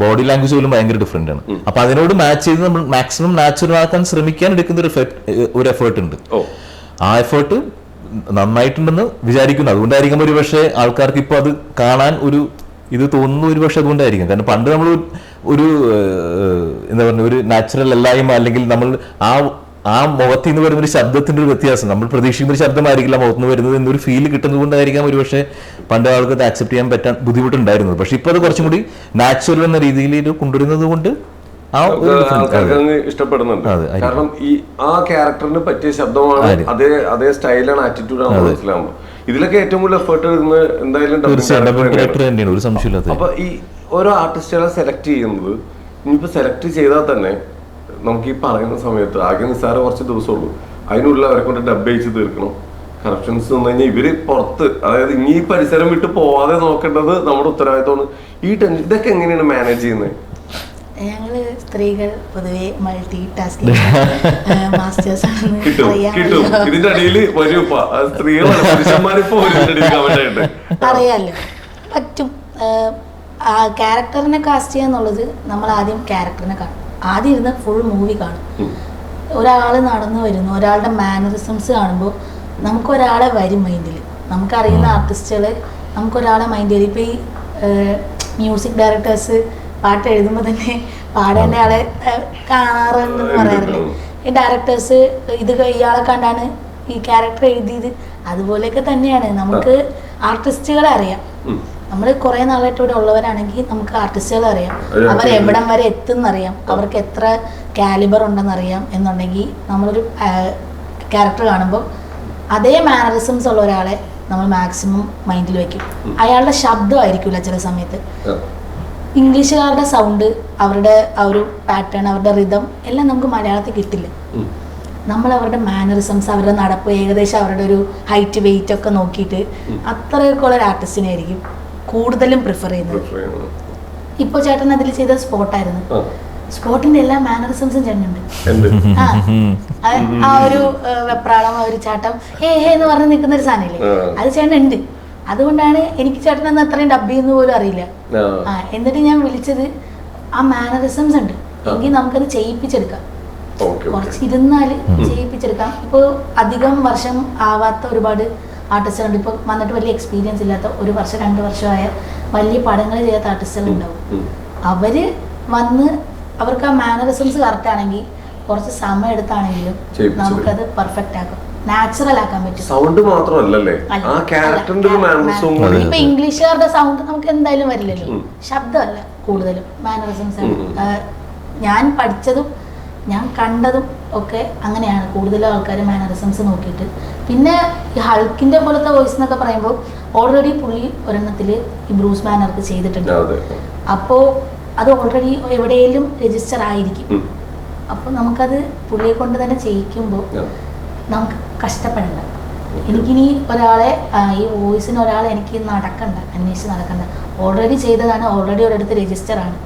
ബോഡി ലാംഗ്വേജ് പോലും ഭയങ്കര ഡിഫറെന്റ് ആണ്. അപ്പൊ അതിനോട് മാച്ച് ചെയ്ത് നമ്മൾ മാക്സിമം നാച്ചുറൽ ആക്കാൻ ശ്രമിക്കാൻ എടുക്കുന്ന ഒരു എഫേർട്ട് ഉണ്ട്. ആ എഫേർട്ട് നന്നായിട്ടുണ്ടെന്ന് വിചാരിക്കുന്നു. അതുകൊണ്ടായിരിക്കും ഒരു പക്ഷേ ആൾക്കാർക്ക് ഇപ്പൊ അത് കാണാൻ ഒരു ഇത് തോന്നുന്നു. ഒരു പക്ഷെ അതുകൊണ്ടായിരിക്കും. കാരണം പണ്ട് നമ്മൾ ഒരു എന്താ പറയുക, ഒരു നാച്ചുറൽ അല്ലായ്മ, അല്ലെങ്കിൽ നമ്മൾ ആ മുഖത്ത് നിന്ന് വരുന്ന ഒരു ശബ്ദത്തിന്റെ ഒരു വ്യത്യാസം, നമ്മൾ പ്രതീക്ഷിക്കുന്ന ഒരു ശബ്ദമായിരിക്കില്ല മുഖത്ത് നിന്ന് വരുന്നത് എന്നൊരു ഫീൽ കിട്ടുന്നത് കൊണ്ടായിരിക്കാം ഒരു പക്ഷേ പണ്ട് ആൾക്ക് അത് ആക്സെപ്റ്റ് ചെയ്യാൻ പറ്റാൻ ബുദ്ധിമുട്ടുണ്ടായിരുന്നത്. പക്ഷെ ഇപ്പൊ അത് കുറച്ചും കൂടി നാച്ചുറൽ എന്ന രീതിയിൽ കൊണ്ടുവരുന്നത് കൊണ്ട് ആൾക്കാർക്ക് ഇഷ്ടപ്പെടുന്നുണ്ട്. കാരണം ആ ക്യാരക്ടറിന് പറ്റിയ ശബ്ദമാണ്, അതേ സ്റ്റൈലാണ്, ആറ്റിറ്റ്യൂഡാണ് മനസ്സിലാവുമ്പോൾ. ഇതിലൊക്കെ ഏറ്റവും കൂടുതൽ എഫേർട്ട് എടുക്കുന്നത് എന്തായാലും ഒരു സംശയമില്ലാത്ത. അപ്പൊ ഈ ഓരോ ആർട്ടിസ്റ്റുകളെ സെലക്ട് ചെയ്യുന്നത്, ഇനിയിപ്പോ സെലക്ട് ചെയ്താൽ തന്നെ നമുക്ക് ഈ പറയുന്ന സമയത്ത് ആകെ നിസ്സാര കുറച്ച് ദിവസമുള്ളൂ, അതിനുള്ളിൽ അവരെ കൊണ്ട് ഡബ് ചെയ്ത് തീർക്കണം. കറപ്ഷൻസ് വന്നു കഴിഞ്ഞാൽ ഇവര് പുറത്ത്, അതായത് ഇനി ഈ പരിസരം വിട്ട് പോവാതെ നോക്കേണ്ടത് നമ്മുടെ ഉത്തരവാദിത്തമാണ്. ഈ ടെൻഷൻ ഇതൊക്കെ എങ്ങനെയാണ് മാനേജ് ചെയ്യുന്നത്? ഞങ്ങള് സ്ത്രീകൾ പൊതുവെ മൾട്ടി ടാസ്കിംഗ് മാസ്റ്റേഴ്സ് ആണെന്ന് ഇതിന്റെ അടിയിൽ അറിയാലോ, പറ്റും. ക്യാരക്ടറിനെ കാസ്റ്റ് ചെയ്യാന്നുള്ളത് നമ്മൾ ആദ്യം ക്യാരക്ടറിനെ കാണും. ആദ്യം ഇരുന്ന് ഫുൾ മൂവി കാണും. ഒരാൾ നടന്നു വരുന്നു, ഒരാളുടെ മാനറിസംസ് കാണുമ്പോൾ നമുക്കൊരാളെ വരും മൈൻഡിൽ. നമുക്കറിയുന്ന ആർട്ടിസ്റ്റുകൾ നമുക്കൊരാളെ മൈൻഡ് വരും. ഇപ്പോൾ ഈ മ്യൂസിക് ഡയറക്ടേഴ്സ് പാട്ട് എഴുതുമ്പോൾ തന്നെ പാടേണ്ട ആളെ കാണാറുണ്ടെന്ന് പറയാറില്ലേ. ഈ ഡയറക്ടേഴ്സ് ഇയാളെ കണ്ടാണ് ഈ ക്യാരക്ടർ എഴുതിയത്. അതുപോലെയൊക്കെ തന്നെയാണ് നമുക്ക് ആർട്ടിസ്റ്റുകളെ അറിയാം. നമ്മൾ കുറെ നാളായിട്ട് ഇവിടെ ഉള്ളവരാണെങ്കിൽ നമുക്ക് ആർട്ടിസ്റ്റുകളെ അറിയാം. അവർ എവിടം വരെ എത്തുന്നറിയാം, അവർക്ക് എത്ര കാലിബർ ഉണ്ടെന്നറിയാം. എന്നുണ്ടെങ്കിൽ നമ്മളൊരു ക്യാരക്ടർ കാണുമ്പോൾ അതേ മാനറിസംസ് ഉള്ള ഒരാളെ നമ്മൾ മാക്സിമം മൈൻഡിൽ വെക്കും. അയാളുടെ ശബ്ദമായിരിക്കില്ല ചില സമയത്ത്. ഇംഗ്ലീഷുകാരുടെ സൗണ്ട്, അവരുടെ ആ ഒരു പാറ്റേൺ, അവരുടെ റിതം എല്ലാം നമുക്ക് മലയാളത്തിൽ കിട്ടില്ല. നമ്മൾ അവരുടെ മാനറിസംസ്, അവരുടെ നടപ്പ്, ഏകദേശം അവരുടെ ഒരു ഹൈറ്റ്, വെയിറ്റ് ഒക്കെ നോക്കിയിട്ട് അത്രയൊക്കെ ഉള്ള ഒരു ആർട്ടിസ്റ്റിനെ ആയിരിക്കും കൂടുതലും പ്രിഫർ ചെയ്യുന്നത്. ഇപ്പോൾ ചേട്ടൻ അതിൽ ചെയ്ത സ്പോട്ടായിരുന്നു. സ്പോട്ടിന്റെ എല്ലാ മാനറിസംസും ചേട്ടനുണ്ട്. ആ ഒരു വെപ്രാളം, ആ ഒരു ചാട്ടം, എന്ന് പറഞ്ഞ് നിൽക്കുന്ന ഒരു സാധനമില്ലേ, അത് ചേട്ടനുണ്ട്. അതുകൊണ്ടാണ് എനിക്ക് ചേട്ടനെന്ന് അത്രയും ഡബ് ചെയ്യുന്ന പോലും അറിയില്ല. എന്നിട്ട് ഞാൻ വിളിച്ചത് ആ മാനറിസംസ് ഉണ്ട് എങ്കിൽ നമുക്കത് ചെയ്യിപ്പിച്ചെടുക്കാം. കുറച്ച് ഇരുന്നാല് ചെയ്യിപ്പിച്ചെടുക്കാം. ഇപ്പോൾ അധികം വർഷം ആവാത്ത ഒരുപാട് ആർട്ടിസ്റ്റുകളുണ്ട്. ഇപ്പോൾ വന്നിട്ട് വലിയ എക്സ്പീരിയൻസ് ഇല്ലാത്ത 1 വർഷം 2 വർഷമായ വലിയ പടങ്ങൾ ചെയ്യാത്ത ആർട്ടിസ്റ്റുകൾ ഉണ്ടാവും. അവര് വന്ന് അവർക്ക് ആ മാനറിസംസ് കറക്റ്റ് ആണെങ്കിൽ കുറച്ച് സമയം എടുത്താണെങ്കിലും നമുക്കത് പെർഫെക്റ്റ് ആക്കും, നാച്ചുറൽ ആക്കാൻ പറ്റും. സൗണ്ട് മാത്രമല്ലല്ലേ, ആ ക്യാരക്ടറിന്റെ ഒരു മാനറിസം. ഇപ്പൊ ഇംഗ്ലീഷുകാരുടെ സൗണ്ട് നമുക്ക് എന്തായാലും വരില്ലല്ലോ, ശബ്ദമല്ല കൂടുതലും മാനറിസംസ് ആണ്. ഞാൻ പഠിച്ചതും ഞാൻ കണ്ടതും ഒക്കെ അങ്ങനെയാണ്. കൂടുതലും ആൾക്കാർ മാനറിസംസ് നോക്കിയിട്ട്. പിന്നെ ഈ ഹൾക്കിന്റെ പോലത്തെ വോയിസ് എന്നൊക്കെ പറയുമ്പോൾ ഓൾറെഡി പുള്ളി ഒരെണ്ണത്തിൽ ഈ ബ്രൂസ് ബാനർക്ക് ചെയ്തിട്ടുണ്ട്. അപ്പോൾ അത് ഓൾറെഡി എവിടെയെങ്കിലും രജിസ്റ്റർ ആയിരിക്കും. അപ്പോൾ നമുക്കത് പുള്ളിയെ കൊണ്ട് തന്നെ ചെയ്യിക്കുമ്പോൾ നമുക്ക് കഷ്ടപ്പെടണ്ട. എനിക്കിനി ഒരാളെ ഈ വോയിസിന് ഒരാളെ എനിക്ക് അന്വേഷിച്ച് നടക്കണ്ട. ഓൾറെഡി ചെയ്തതാണ്, ഓൾറെഡി ഒരിടത്ത് രജിസ്റ്റർ ആണ്.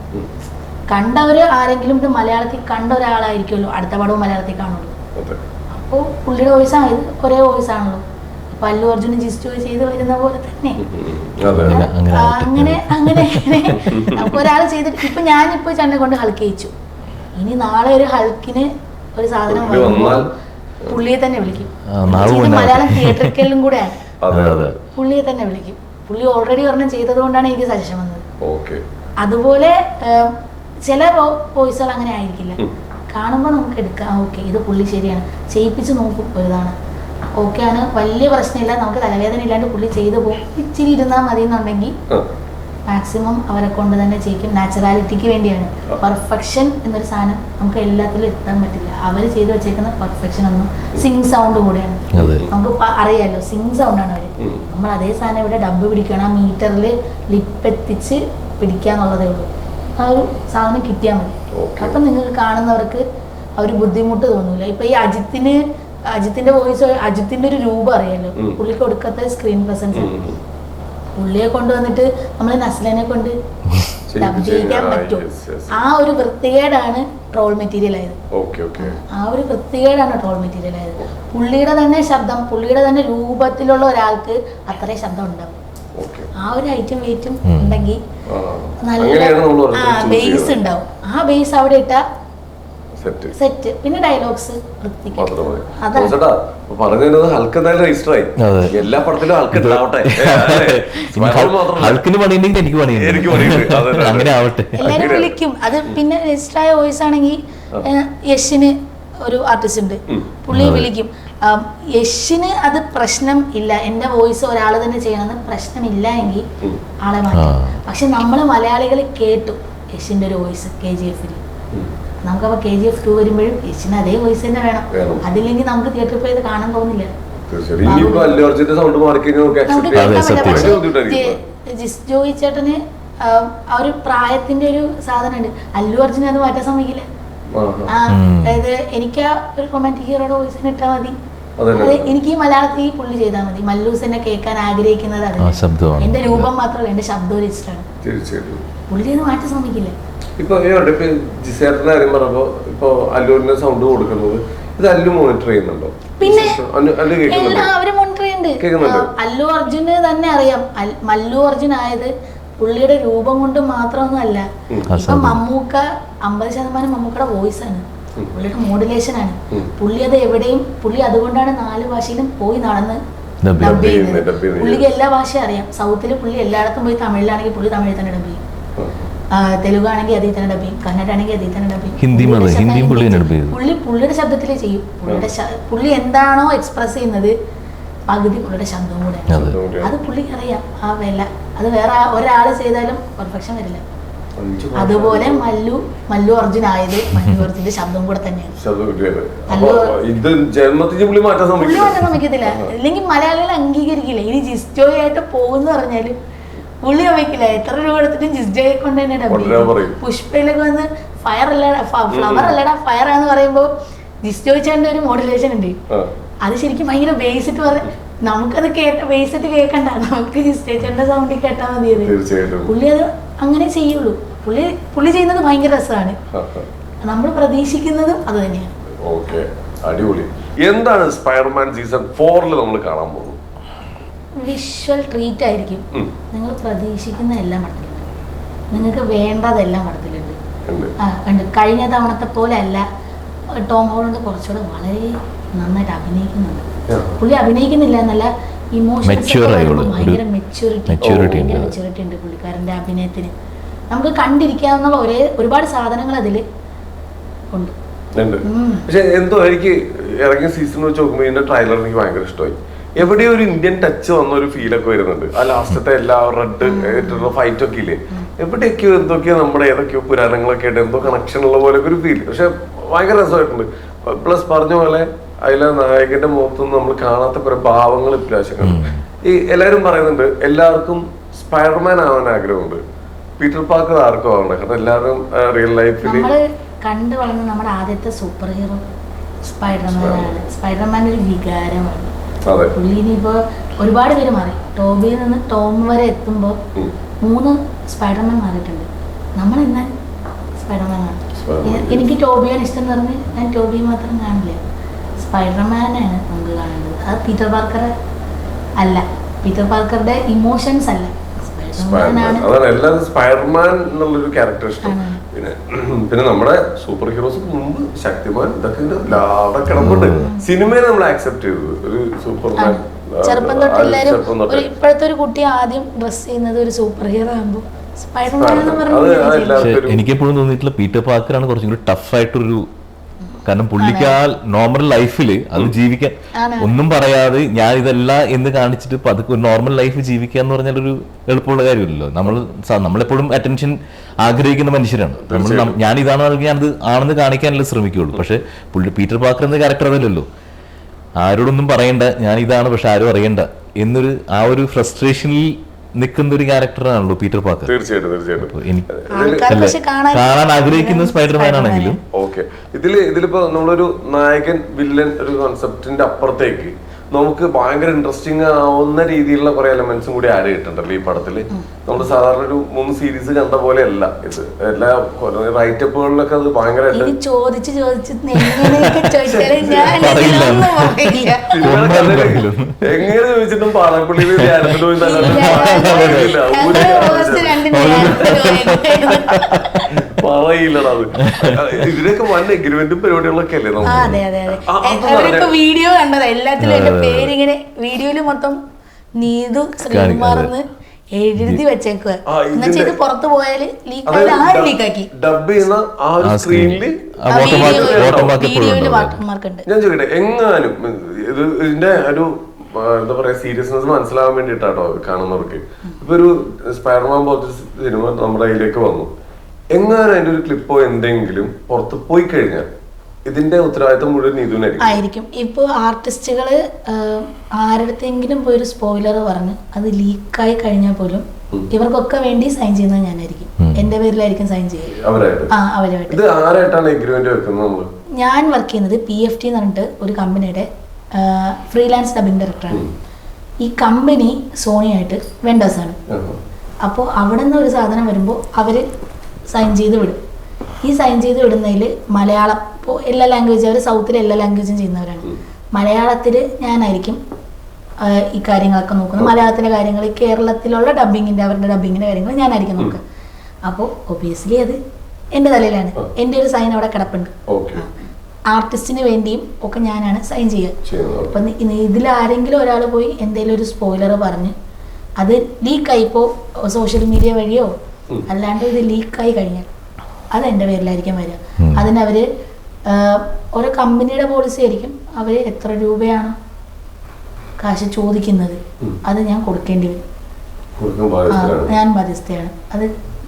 കണ്ടവര് ആരെങ്കിലും ഇത് മലയാളത്തിൽ കണ്ട ഒരാളായിരിക്കുമല്ലോ അടുത്ത പടവും മലയാളത്തിൽ കാണുള്ളൂ. അപ്പോൾ പുള്ളിയുടെ വോയിസ് ആണ്, ഇത് ഒരേ വോയിസ് ആണല്ലോ. ഇപ്പൊ അല്ലു അർജുനും ജിസ്റ്റു ചെയ്ത് വരുന്ന പോലെ തന്നെ അങ്ങനെ നമുക്ക് ഒരാൾ ചെയ്തിട്ട്, ഇപ്പൊ ഞാനിപ്പോ ചേട്ടനെ കൊണ്ട് ഹൾക്ക് ചെയ്യിച്ചു. ഇനി നാളെ ഒരു ഹൾക്കിന് ഒരു സാധനം വരുമ്പോൾ പുള്ളിയെ തന്നെ വിളിക്കും. മലയാളം തിയേറ്ററിക്കലും കൂടെയാണ്, പുള്ളിയെ തന്നെ വിളിക്കും. പുള്ളി ഓൾറെഡി ഒരെണ്ണം ചെയ്തത് കൊണ്ടാണ് എനിക്ക് സജഷൻ വന്നത്. അതുപോലെ ചില വോയിസുകൾ അങ്ങനെ ആയിരിക്കില്ല. കാണുമ്പോൾ നമുക്ക് എടുക്കാം, ഓക്കെ ഇത് പുള്ളി ശരിയാണ്, ചെയ്യിപ്പിച്ച് നോക്കും ഒരു തവണ. ഓക്കെ ആണ്, വലിയ പ്രശ്നമില്ല, നമുക്ക് തലവേദന ഇല്ലാണ്ട് പുള്ളി ചെയ്തു പോകും. ഇച്ചിരി ഇരുന്നാൽ മതി എന്നുണ്ടെങ്കിൽ മാക്സിമം അവരെ കൊണ്ട് തന്നെ ചെയ്യിക്കും. നാച്ചുറാലിറ്റിക്ക് വേണ്ടിയാണ്. പെർഫെക്ഷൻ എന്നൊരു സാധനം നമുക്ക് എല്ലാത്തിലും എത്താൻ പറ്റില്ല. അവർ ചെയ്തു വെച്ചേക്കുന്ന പെർഫെക്ഷൻ ഒന്നും സിംഗ് സൗണ്ട് കൂടെയാണ്. നമുക്ക് അറിയാലോ, സിംഗ് സൗണ്ടാണ് അവർ. നമ്മൾ അതേ സാധനം ഇവിടെ ഡബ് പിടിക്കണം, ആ മീറ്ററിൽ ലിപ്പ് എത്തിച്ച് പിടിക്കാന്നുള്ളതേ ഉള്ളൂ. ആ ഒരു സാധനം കിട്ടിയാൽ മതി. അപ്പം നിങ്ങൾക്ക് കാണുന്നവർക്ക് ആ ഒരു ബുദ്ധിമുട്ട് തോന്നില്ല. ഇപ്പൊ ഈ അജിത്തിന്റെ വോയിസ്, അജിത്തിന്റെ ഒരു രൂപം അറിയാലോ, പുള്ളിക്ക് കൊടുക്കാത്ത സ്ക്രീൻ പ്രസൻസ്. പുള്ളിയെ കൊണ്ടുവന്നിട്ട് നമ്മൾ നസ്ലിനെ കൊണ്ട് ഡബ് ചെയ്യിക്കാൻ പറ്റും. ആ ഒരു വൃത്തികേടാണ് ട്രോൾ മെറ്റീരിയൽ ആയത്. ആ ഒരു വൃത്തികേടാണ് ട്രോൾ മെറ്റീരിയൽ ആയത്. പുള്ളിയുടെ തന്നെ ശബ്ദം, പുള്ളിയുടെ തന്നെ രൂപത്തിലുള്ള ഒരാൾക്ക് അത്രയും ശബ്ദം ഉണ്ടാവും. ആ ഒരു ഐറ്റം വെയിറ്റും ഉണ്ടെങ്കിൽ നല്ല ബേസ് ഉണ്ടാവും. ആ ബേസ് അവിടെ ഇട്ട സെറ്റ്. പിന്നെ ഡയലോഗ്സ് എല്ലാ പടത്തിലും എല്ലാരും വിളിക്കും. അത് പിന്നെ രജിസ്റ്റർ ആയ വോയിസ് ആണെങ്കിൽ യശിന് ഒരു ആർട്ടിസ്റ്റ് ഉണ്ട്, പുള്ളിയെ വിളിക്കും. യശിന് അത് പ്രശ്നം ഇല്ല, എന്റെ വോയിസ് ഒരാൾ തന്നെ ചെയ്യണമെന്ന് പ്രശ്നമില്ല എങ്കിൽ ആളെ മാറ്റാം. പക്ഷെ നമ്മള് മലയാളികൾ കേട്ടു യശിന്റെ ഒരു വോയിസ് KGF-ൽ. നമുക്കപ്പോ KGF 2 വരുമ്പോഴും യശിന് അതേ വോയിസ് തന്നെ വേണം. അതില്ലെങ്കിൽ നമുക്ക് തിയേറ്ററിൽ പോയത് കാണാൻ തോന്നില്ല. ജോയി ചേട്ടന് ആ ഒരു പ്രായത്തിന്റെ ഒരു സാധനം ഉണ്ട്. അല്ലു അർജുൻ അത് മാറ്റാൻ സമ്മതിക്കില്ല. അതായത് എനിക്ക് ആ ഒരു റൊമാൻറ്റിക് ഹീറോയുടെ വോയിസിന് ഇട്ടാൽ മതി. എനിക്ക് ഈ മലയാളത്തിൽ പുള്ളി ചെയ്താൽ മതി. മല്ലൂസിനെ കേൾക്കാൻ ആഗ്രഹിക്കുന്നത് അത് എന്റെ രൂപം മാത്രമല്ല, എന്റെ ശബ്ദവും രജിസ്റ്ററാണ്. പുള്ളി അത് മാറ്റാൻ സമ്മതിക്കില്ല. ഇപ്പൊ ജിസേട്ടന്റെ കാര്യം പറഞ്ഞപ്പോ ഇപ്പൊ അല്ലൂരിന്റെ സൗണ്ട് കൊടുക്കുന്നത് ഇത് അല്ലു മോണിറ്റർ ചെയ്യുന്നുണ്ടോ? പിന്നെ എല്ലാവരും മോണിറ്റർ ചെയ്യുന്നുണ്ട്. അല്ലു അർജുന് തന്നെ അറിയാം മല്ലു അർജുൻ ആയത് പുള്ളിയുടെ രൂപം കൊണ്ട് മാത്രമൊന്നും അല്ല. ഇപ്പൊ മമ്മൂക്ക 50% മമ്മൂക്കയുടെ വോയിസ് ആണ്, പുള്ളിയുടെ മോഡുലേഷൻ ആണ്. പുള്ളി അത് എവിടെയും പുള്ളി അതുകൊണ്ടാണ് 4 ഭാഷയിലും പോയി നടന്ന് ഡബ് ചെയ്യുന്നത്. പുള്ളിക്ക് എല്ലാ ഭാഷയും അറിയാം. സൗത്തില് പുള്ളി എല്ലായിടത്തും പോയി തമിഴിലാണെങ്കിൽ പുള്ളി തമിഴിൽ തന്നെ ഡബ് ചെയ്യും, തെലുങ്കാണെങ്കിൽ അതിൽ തന്നെ ഡബ് ചെയ്യും, കന്നഡ ആണെങ്കിൽ അതിൽ തന്നെ ഡബ് ചെയ്യും. പുള്ളിയുടെ ശബ്ദത്തിലേ ചെയ്യും. പുള്ളി എന്താണോ എക്സ്പ്രസ് ചെയ്യുന്നത് പകുതി പുള്ളിയുടെ ശബ്ദവും കൂടെ. അത് പുള്ളിക്ക് അറിയാം ആ വില. അത് വേറെ ഒരാള് ചെയ്താലും പെർഫെക്ഷൻ വരില്ല. അതുപോലെ മല്ലു അർജുൻ ആയത് മല്ലു അർജുന്റെ ശബ്ദം കൂടെ തന്നെയാണ്. പുള്ളി മാറ്റാൻ സമ്മതിക്കത്തില്ല. ഇല്ലെങ്കിൽ മലയാളികൾ അംഗീകരിക്കില്ല. ഇനി ജിസ്റ്റോയി ആയിട്ട് പോകുന്ന പറഞ്ഞാലും പുള്ളി വയ്ക്കില്ല. എത്ര രൂപ എടുത്തിട്ടും ജിസ്റ്റോയെ കൊണ്ട് തന്നെ ഡബ്. പുഷ്പയിലൊക്കെ വന്ന് ഫയർ അല്ലടാ ഫ്ലവർ അല്ലടാ ഫയർ ആന്ന് പറയുമ്പോ ജിസ്റ്റോയി ചേട്ടന്റെ ഒരു മോഡുലേഷൻ ഉണ്ട്. അത് ശരിക്കും ഭയങ്കര ബേസിട്ട് പറഞ്ഞ നമുക്കത് ബേസിട്ട് കേൾക്കണ്ട, നമുക്ക് ജിസ്റ്റോയി ചേട്ടന്റെ സൗണ്ടിൽ കേട്ടാൽ മതിയത്. പുള്ളി അത് അങ്ങനെ ചെയ്യുള്ളൂ. പുള്ളി ചെയ്യുന്നത് ഭയങ്കര രസമാണ്. നമ്മൾ പ്രതീക്ഷിക്കുന്നതും അത് തന്നെയാണ്. അടിപൊളി. എന്താണ് സ്പൈഡർമാൻ സീസൺ 4 നമ്മൾ കാണാൻ പോകുന്നത്? വിഷ്വൽ ട്രീറ്റ് ആയിരിക്കും. നിങ്ങൾ പ്രതീക്ഷിക്കുന്ന എല്ലാം പടത്തിലുണ്ട്, നിങ്ങൾക്ക് വേണ്ടതെല്ലാം പടത്തിലുണ്ട്. ഉണ്ട്. കഴിഞ്ഞ തവണത്തെ പോലെ അല്ല. ടോം ഹോളണ്ട് കുറച്ചുകൂടെ വളരെ നന്നായിട്ട് അഭിനയിക്കുന്നുണ്ട്. പുള്ളി അഭിനയിക്കുന്നില്ല എന്നല്ല, ഇമോഷൻസ് ഭയങ്കര മെച്യൂരിറ്റി ഉണ്ട് പുള്ളിക്കാരൻ്റെ അഭിനയത്തിന്. നമുക്ക് കണ്ടിരിക്കാവുന്ന ഒരുപാട് സാധനങ്ങൾ അതിൽ ഉണ്ട്. പക്ഷെ എന്തോ എനിക്ക് ഇറങ്ങിയ സീസൺ വെച്ച് നോക്കുമ്പോൾ ഇതിന്റെ ട്രailer എനിക്ക് ഭയങ്കര ഇഷ്ടമായി. എവിടെയോ ഒരു ഇന്ത്യൻ ടച്ച് വന്ന ഒരു ഫീലൊക്കെ വരുന്നുണ്ട്. ആ ലാസ്റ്റത്തെ എല്ലാ റെഡ് ഫൈറ്റ് ഒക്കെ ഇല്ലേ, എവിടെയൊക്കെയോ എന്തൊക്കെയോ നമ്മുടെ ഏതൊക്കെയോ പുരാണങ്ങളൊക്കെ ആയിട്ട് എന്തോ കണക്ഷൻ ഉള്ള പോലെ ഒരു ഫീൽ. പക്ഷെ ഭയങ്കര രസമായിട്ടുണ്ട്. പ്ലസ് പറഞ്ഞ പോലെ അതിലെ നായകന്റെ മുഖത്തൊന്നും നമ്മൾ കാണാത്ത കുറെ ഭാവങ്ങൾ ഇപ്രാവശ്യം. ഈ എല്ലാവരും പറയുന്നുണ്ട് എല്ലാവർക്കും സ്പൈഡർമാൻ ആവാൻ ആഗ്രഹമുണ്ട്, പീറ്റർ പാർക്കർ ആർക്കും ആവണ്ട. കാരണം എല്ലാവരും റിയൽ ലൈഫിൽ കണ്ടു വളർന്ന നമ്മുടെ ആദ്യത്തെ സൂപ്പർ ഹീറോ സ്പൈഡർമാനാണ്. സ്പൈഡർമാൻ ഒരു വികാരമാണ്. പുള്ളി ഇനിയിപ്പോ ഒരുപാട് പേര് മാറി. ടോബിയിൽ നിന്ന് ടോം വരെ എത്തുമ്പോ 3 സ്പൈഡർമാൻ മാറിയിട്ടുണ്ട്. നമ്മൾ എന്നാൽ സ്പൈഡർമാനാണ്. എനിക്ക് ടോബിയാണ് ഇഷ്ടം എന്ന് പറഞ്ഞ് ഞാൻ ടോബി മാത്രം കാണില്ല, സ്പൈഡർമാനാണ് നമുക്ക് കാണേണ്ടത്. അത് പീറ്റർ പാർക്കർ അല്ല, പീറ്റർ പാർക്കറുടെ ഇമോഷൻസ് അല്ല, സ്പൈഡർമാൻ എന്നുള്ളൊരു ക്യാരക്ടർ ഇഷ്ടം. പിന്നെ നമ്മുടെ സൂപ്പർ ഹീറോസ് മുമ്പ് ശക്തിമാൻ ഇതൊക്കെ അവിടെ കിടപ്പുണ്ട്. സിനിമയെ നമ്മൾ ആക്സെപ്റ്റ് ചെയ്തത് ഒരു സൂപ്പർമാൻ. ചെറുപ്പം തൊട്ട് എല്ലാവരും ഇപ്പോഴത്തെ ഒരു കുട്ടി ആദ്യം ഡ്രസ് ചെയ്യുന്നത് ഒരു സൂപ്പർ ഹീറോ ആകുമ്പോ സ്പൈഡർമാൻ എന്ന് പറഞ്ഞു. എനിക്കെപ്പോഴും തോന്നിയിട്ടുള്ള പീറ്റർ പാർക്കറാണ് കുറച്ചും കൂടി ടഫ് ആയിട്ടൊരു. കാരണം പുള്ളിക്ക് ആ നോർമൽ ലൈഫില് അത് ജീവിക്കാൻ ഒന്നും പറയാതെ ഞാൻ ഇതല്ല എന്ന് കാണിച്ചിട്ട് അതൊക്കെ ഒരു നോർമൽ ലൈഫ് ജീവിക്കുക എന്ന് പറഞ്ഞാൽ ഒരു എളുപ്പമുള്ള കാര്യമില്ലല്ലോ. നമ്മളെപ്പോഴും അറ്റൻഷൻ ആഗ്രഹിക്കുന്ന മനുഷ്യരാണ് നമ്മൾ. ഞാൻ ഇതാണ് ഞാനത് ആണെന്ന് കാണിക്കാനല്ലേ ശ്രമിക്കുള്ളൂ. പക്ഷെ പീറ്റർ പാർക്കർ എന്ന ക്യാരക്ടർ അതല്ലല്ലോ. ആരോടൊന്നും പറയണ്ട, ഞാൻ ഇതാണ് പക്ഷെ ആരും അറിയണ്ട എന്നൊരു ആ ഒരു ഫ്രസ്ട്രേഷനിൽ നിൽക്കുന്ന ഒരു ക്യാരക്ടറാണല്ലോ പീറ്റർ പാർക്കർ. കാണാൻ ആഗ്രഹിക്കുന്ന സ്പൈഡർമാൻ ആണെങ്കിലും ഇതിലിപ്പോ നമ്മളൊരു നായകൻ വില്ലൻ ഒരു കോൺസെപ്റ്റിന്റെ അപ്പുറത്തേക്ക് നമുക്ക് ഭയങ്കര ഇൻട്രസ്റ്റിംഗ് ആവുന്ന രീതിയിലുള്ള കുറെ എലമെന്റ്സും കൂടി ആഡ് ചെയ്തിട്ടുണ്ടല്ലോ ഈ പടത്തില്. നമ്മൾ സാധാരണ ഒരു 3 സീരീസ് കണ്ട പോലെ അല്ല ഇത്. എല്ലാ റൈറ്റപ്പുകളിലൊക്കെ അത് ഭയങ്കരമായിട്ട് എങ്ങനെ ചോദിച്ചിട്ടും പാറപ്പള്ളിയിൽ പറയില്ലടാ. അത് ഇതിനൊക്കെ വൻ എഗ്രിമെന്റും പരിപാടികളൊക്കെ അല്ലേ നമുക്ക്. വീഡിയോ കണ്ടത് എല്ലാത്തിലും എന്റെ പേരിങ്ങനെ വീഡിയോയില് മൊത്തം നീതു ശ്രീകുമാർന്ന് എഴുതി വെച്ചേക്കുക. എന്നുവെച്ചാൽ ഇത് പുറത്തു പോയാല് ലീക്കാക്കി ഡബ് ചെയ്യുന്ന ആ ഒരു സ്ക്രീനില് വീഡിയോയില് വാട്ടർമാർക്ക് ഉണ്ട്. ഞാൻ ചോദിക്കട്ടെ, എങ്ങാനും ഇതിന്റെ ഒരു എന്താ പറയാ സീരിയസ്നെസ് മനസ്സിലാവാൻ വേണ്ടിട്ടാട്ടോ കാണുന്നവർക്ക്. ഇപ്പൊ ഒരു സ്പൈഡർമാൻ പോലത്തെ സിനിമ നമ്മുടെ കയ്യിലേക്ക് വന്നു, എങ്ങാനും അതിന്റെ ഒരു ക്ലിപ്പോ എന്തെങ്കിലും പുറത്ത് പോയി കഴിഞ്ഞാൽ ഇതിന്റെ ഉത്തരവാദിത്തം മുഴുവൻ ആയിരിക്കും. ഇപ്പൊ ആർട്ടിസ്റ്റുകള് ആരുടെങ്കിലും പോയി ഒരു സ്പോയിലർ പറഞ്ഞ് അത് ലീക്കായി കഴിഞ്ഞാൽ പോലും ഇവർക്കൊക്കെ വേണ്ടി സൈൻ ചെയ്യുന്നത് ഞാനായിരിക്കും. എന്റെ പേരിലായിരിക്കും സൈൻ ചെയ്യുക അവരുമായിട്ട്. ഞാൻ വർക്ക് ചെയ്യുന്നത് PFT എന്ന് പറഞ്ഞിട്ട് ഒരു കമ്പനിയുടെ ഫ്രീലാൻസ് ഡബിംഗ് ഡയറക്ടറാണ്. ഈ കമ്പനി സോണിയായിട്ട് വെണ്ടേഴ്സാണ്. അപ്പോൾ അവിടെ നിന്ന് ഒരു സാധനം വരുമ്പോൾ അവർ സൈൻ ചെയ്ത് വിടും. ഈ സൈൻ ചെയ്ത് വിടുന്നതിൽ മലയാളം ഇപ്പോൾ എല്ലാ ലാംഗ്വേജും, അവർ സൗത്തിലെ എല്ലാ ലാംഗ്വേജും ചെയ്യുന്നവരാണ്. മലയാളത്തിൽ ഞാനായിരിക്കും ഈ കാര്യങ്ങളൊക്കെ നോക്കുന്നത്. മലയാളത്തിലെ കാര്യങ്ങൾ, കേരളത്തിലുള്ള ഡബ്ബിങ്ങിൻ്റെ അവരുടെ ഡബ്ബിങ്ങിൻ്റെ കാര്യങ്ങൾ ഞാനായിരിക്കും നോക്കുക. അപ്പോൾ ഒബിയസ്ലി അത് എൻ്റെ തലയിലാണ്. എൻ്റെ ഒരു സൈൻ അവിടെ കിടപ്പുണ്ട്. ആർട്ടിസ്റ്റിന് വേണ്ടിയും ഒക്കെ ഞാനാണ് സൈൻ ചെയ്യുക. അപ്പം ഇതിലാരെങ്കിലും ഒരാൾ പോയി എന്തെങ്കിലും ഒരു സ്പോയിലർ പറഞ്ഞ് അത് ലീക്കായി, ഇപ്പോൾ സോഷ്യൽ മീഡിയ വഴിയോ അല്ലാണ്ട് ഇത് ലീക്കായി കഴിഞ്ഞാൽ അത് എൻ്റെ പേരിലായിരിക്കും വരിക. അതിനവർ ഓരോ കമ്പനിയുടെ പോളിസി ആയിരിക്കും, അവർ എത്ര രൂപയാണ് കാശ് ചോദിക്കുന്നത് അത് ഞാൻ കൊടുക്കേണ്ടി വരും. ഞാൻ ബാധ്യസ്ഥയാണ്, അത്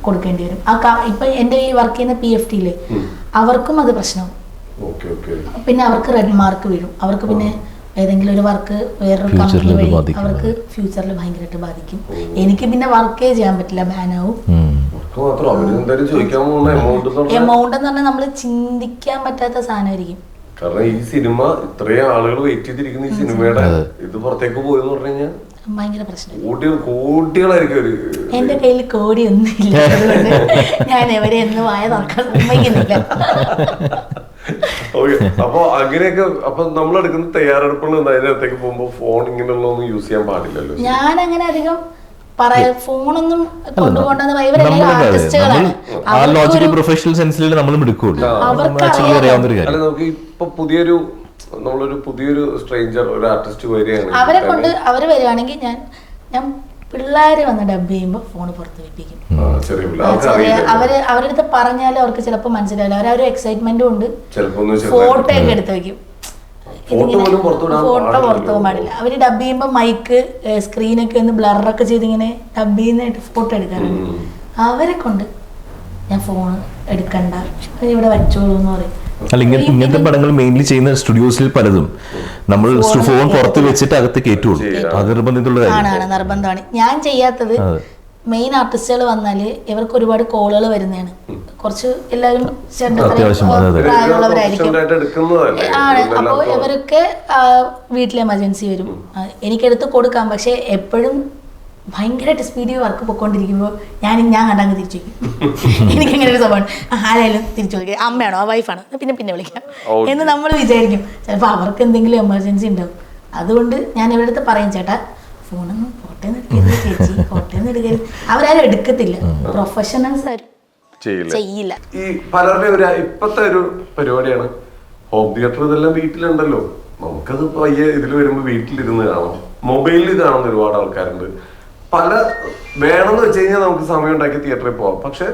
കൊടുക്കേണ്ടി വരും. ഇപ്പം എൻ്റെ ഈ വർക്ക് ചെയ്യുന്ന PFT-ല് അവർക്കും അത് പ്രശ്നവും. പിന്നെ അവർക്ക് റെഡ് മാർക്ക് വീഴും. അവർക്ക് പിന്നെ ഏതെങ്കിലും ഒരു വർക്ക് വേറൊരു കമ്പനി വഴി അവർക്ക് ഫ്യൂച്ചറിൽ ഭയങ്കരമായിട്ട് ബാധിക്കും. എനിക്ക് പിന്നെ വർക്കേ ചെയ്യാൻ പറ്റില്ല, ബാനാവും. എമൗണ്ട് എന്ന് പറഞ്ഞാൽ നമ്മൾ ചിന്തിക്കാൻ പറ്റാത്ത സാധനമായിരിക്കും. കാരണം ഈ സിനിമ ഇത്രയും ആളുകൾ വെയിറ്റ് ചെയ്തിരിക്കുന്ന ഈ സിനിമയുടെ ഇത് പുറത്തേക്ക് പോയെന്ന് പറഞ്ഞു കഴിഞ്ഞാൽ ഭയങ്കര പ്രശ്നം. കോടികളായിരിക്കും. എന്റെ കയ്യിൽ കോടിയൊന്നുമില്ല, അതുകൊണ്ട് ഞാൻ എവരെ ഒന്നും വായ തുറക്കാൻ സമ്മതിക്കുന്നില്ല. അപ്പൊ അങ്ങനെയൊക്കെ അപ്പൊ നമ്മളെടുക്കുന്ന തയ്യാറെടുപ്പുകൾ അതിനകത്തേക്ക് പോകുമ്പോ ഫോൺ ഇങ്ങനെയുള്ളതൊന്നും യൂസ് ചെയ്യാൻ പാടില്ലല്ലോ. ഞാൻ അങ്ങനെ അധികം ഫോണൊന്നും കൊണ്ടുപോകേണ്ടത് ഇവരെല്ലാം ആർട്ടിസ്റ്റുകളാണ്. നമുക്ക് ഇപ്പൊ പുതിയൊരു സ്ട്രേഞ്ചർ ഒരു ആർട്ടിസ്റ്റ് വരികയാണ്, അവര് വരുവാണെങ്കിൽ ഞാൻ പിള്ളേര് വന്ന് ഡബ് ചെയ്യുമ്പോ ഫോൺ പുറത്ത് വെപ്പിക്കും. അവരുടെ അടുത്ത് പറഞ്ഞാലും അവർക്ക് ചിലപ്പോൾ മനസ്സിലാവില്ല. അവരൊരു എക്സൈറ്റ്മെന്റും ഉണ്ട്, ഫോട്ടോ ഒക്കെ എടുത്ത് വെക്കും. ഫോട്ടോ പുറത്തു പോകാൻ പാടില്ല. അവര് ഡബ് ചെയ്യുമ്പോ മൈക്ക് സ്ക്രീനൊക്കെ ഒന്ന് ബ്ലറൊക്കെ ചെയ്ത് ഇങ്ങനെ ഡബ് ചെയ്യുന്നതായിട്ട് ഫോട്ടോ എടുക്കാറുണ്ട്. അവരെ കൊണ്ട് ഞാൻ ഫോൺ എടുക്കണ്ട, ഇവിടെ വെച്ചോളൂ എന്ന് പറയും. അല്ല, ഇങ്ങനത്തെ പടങ്ങൾ മെയിൻലി ചെയ്യുന്ന സ്റ്റുഡിയോസിൽ പലതും നമ്മൾ ഫോൺ പുറത്ത് വെച്ചിട്ട് അകത്ത് കയറ്റുള്ളൂ. അത് നിർബന്ധമാണ്. ഞാൻ ചെയ്യാത്തത് മെയിൻ ആർട്ടിസ്റ്റുകൾ വന്നാല് ഇവർക്ക് ഒരുപാട് കോളുകൾ വരുന്നതാണ്. കുറച്ച് എല്ലാവരും പ്രായമുള്ളവരായിരിക്കും ആണ്. അപ്പോൾ ഇവരൊക്കെ വീട്ടിൽ എമർജൻസി വരും, എനിക്കെടുത്ത് കൊടുക്കാം. പക്ഷെ എപ്പോഴും ഭയങ്കരമായിട്ട് സ്പീഡിൽ വർക്ക് പൊയ്ക്കൊണ്ടിരിക്കുമ്പോൾ ഞാൻ കണ്ടങ്ങ് തിരിച്ചു വയ്ക്കും. എനിക്കങ്ങനെ ഒരു സ്വഭാവമാണ്. ആരായാലും തിരിച്ചു വിളിക്കുക, അമ്മയാണോ വൈഫാണോ പിന്നെ വിളിക്കാം എന്ന് നമ്മൾ വിചാരിക്കും. ചിലപ്പോൾ അവർക്ക് എന്തെങ്കിലും എമർജൻസി ഉണ്ടാവും. അതുകൊണ്ട് ഞാൻ ഇവരുടെ അടുത്ത് പറയും, ചേട്ടാ ഫോണൊന്നും ഫോട്ടോന്ന് എടുക്കരുത്, ചേച്ചി ഫോട്ടോന്ന് എടുക്കരുത്. അവരാരും എടുക്കത്തില്ല, പ്രൊഫഷണൽസ് ആരും ചെയ്യില്ല. ഈ പലരുടെ ഇപ്പത്തെ ഒരു പരിപാടിയാണ് ഹോം തിയേറ്റർ. ഇതെല്ലാം വീട്ടിലുണ്ടല്ലോ, നമുക്കത് പയ്യെ ഇതിൽ വരുമ്പോൾ വീട്ടിലിരുന്ന് കാണാം. മൊബൈലിൽ കാണുന്ന ഒരുപാട് ആൾക്കാരുണ്ട്. പല വേണമെന്ന് വെച്ച് കഴിഞ്ഞാൽ നമുക്ക് സമയം ഉണ്ടാക്കി തിയേറ്ററിൽ പോവാം. പക്ഷെ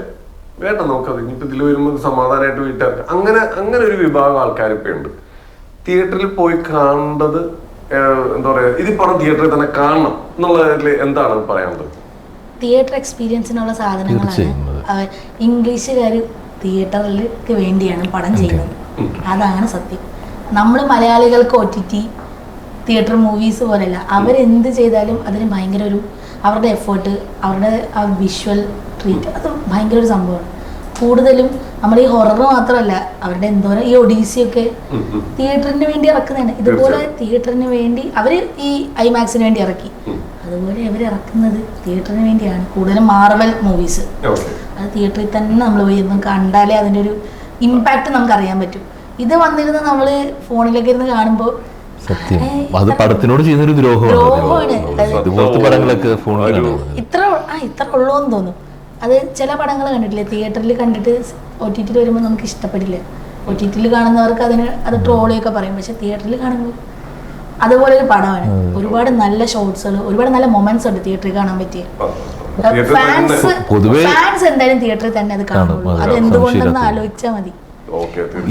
വേണ്ട, നമുക്കത് ഇനിയിപ്പോൾ ഇതിൽ വരുമ്പോൾ സമാധാനമായിട്ട് വീട്ടുകാർക്ക് അങ്ങനെ ഒരു വിഭാഗം ആൾക്കാർ ഇപ്പൊ ഉണ്ട്. തിയേറ്ററിൽ പോയി കാണേണ്ടത് എന്താ പറയാ, ഇതിപ്പോ തിയേറ്ററിൽ തന്നെ കാണണം എന്നുള്ളതിൽ എന്താണ് പറയാനുള്ളത്? തിയേറ്റർ എക്സ്പീരിയൻസിനുള്ള സാധനങ്ങളാണ്. ഇംഗ്ലീഷുകാർ തിയേറ്ററിലേക്ക് വേണ്ടിയാണ് പടം ചെയ്യുന്നത്, അതാണ് സത്യം. നമ്മൾ മലയാളികൾക്ക് OTT തിയേറ്റർ മൂവീസ് പോലെയല്ല. അവരെന്ത് ചെയ്താലും അതിന് ഭയങ്കര അവരുടെ എഫേർട്ട്, അവരുടെ ആ വിഷ്വൽ ട്രീറ്റ്, അത് ഭയങ്കര ഒരു സംഭവമാണ്. കൂടുതലും നമ്മൾ ഈ ഹൊറർ മാത്രമല്ല, അവരുടെ എന്തോരം ഈ ഒഡീസിയൊക്കെ തിയേറ്ററിന് വേണ്ടി ഇറക്കുന്നതാണ്. ഇതുപോലെ തിയേറ്ററിന് വേണ്ടി അവർ ഈ ഐമാക്സിന് വേണ്ടി ഇറക്കി, അതുപോലെ അവർ ഇറക്കുന്നത് തിയേറ്ററിന് വേണ്ടിയാണ്. കൂടുതലും മാർവൽ മൂവീസ് അത് തിയേറ്ററിൽ തന്നെ നമ്മൾ പോയി കണ്ടാലേ അതിൻ്റെ ഒരു ഇമ്പാക്ട് നമുക്ക് അറിയാൻ പറ്റും. ഇത് വന്നിരുന്ന് നമ്മൾ ഫോണിലൊക്കെ ഇരുന്ന് കാണുമ്പോൾ സത്യം അത് പടത്തിനോട് ചെയ്യുന്നൊരു ദ്രോഹമാണ്. ഇത്ര ഉള്ളൂന്ന് തോന്നും. അത് ചില പടങ്ങൾ കണ്ടിട്ടില്ലേ, തിയേറ്ററിൽ കണ്ടിട്ട് OTT വരുമ്പോൾ നമുക്ക് ഇഷ്ടപ്പെടില്ല. OTT കാണുന്നവർക്ക് അത് ട്രോളിയൊക്കെ പറയും, പക്ഷെ തിയേറ്ററിൽ കാണുമ്പോൾ അതുപോലെ ഒരു പടമാണ്. ഒരുപാട് നല്ല ഷോട്ട്സുകൾ, ഒരുപാട് നല്ല മൊമെന്റ്സ് ഉണ്ട് തിയേറ്ററിൽ കാണാൻ പറ്റിയ. ഫാൻസ് എന്തായാലും തിയേറ്ററിൽ തന്നെ അത് കാണുള്ളൂ. അത് എന്തുകൊണ്ടെന്ന് ആലോചിച്ചാൽ മതി.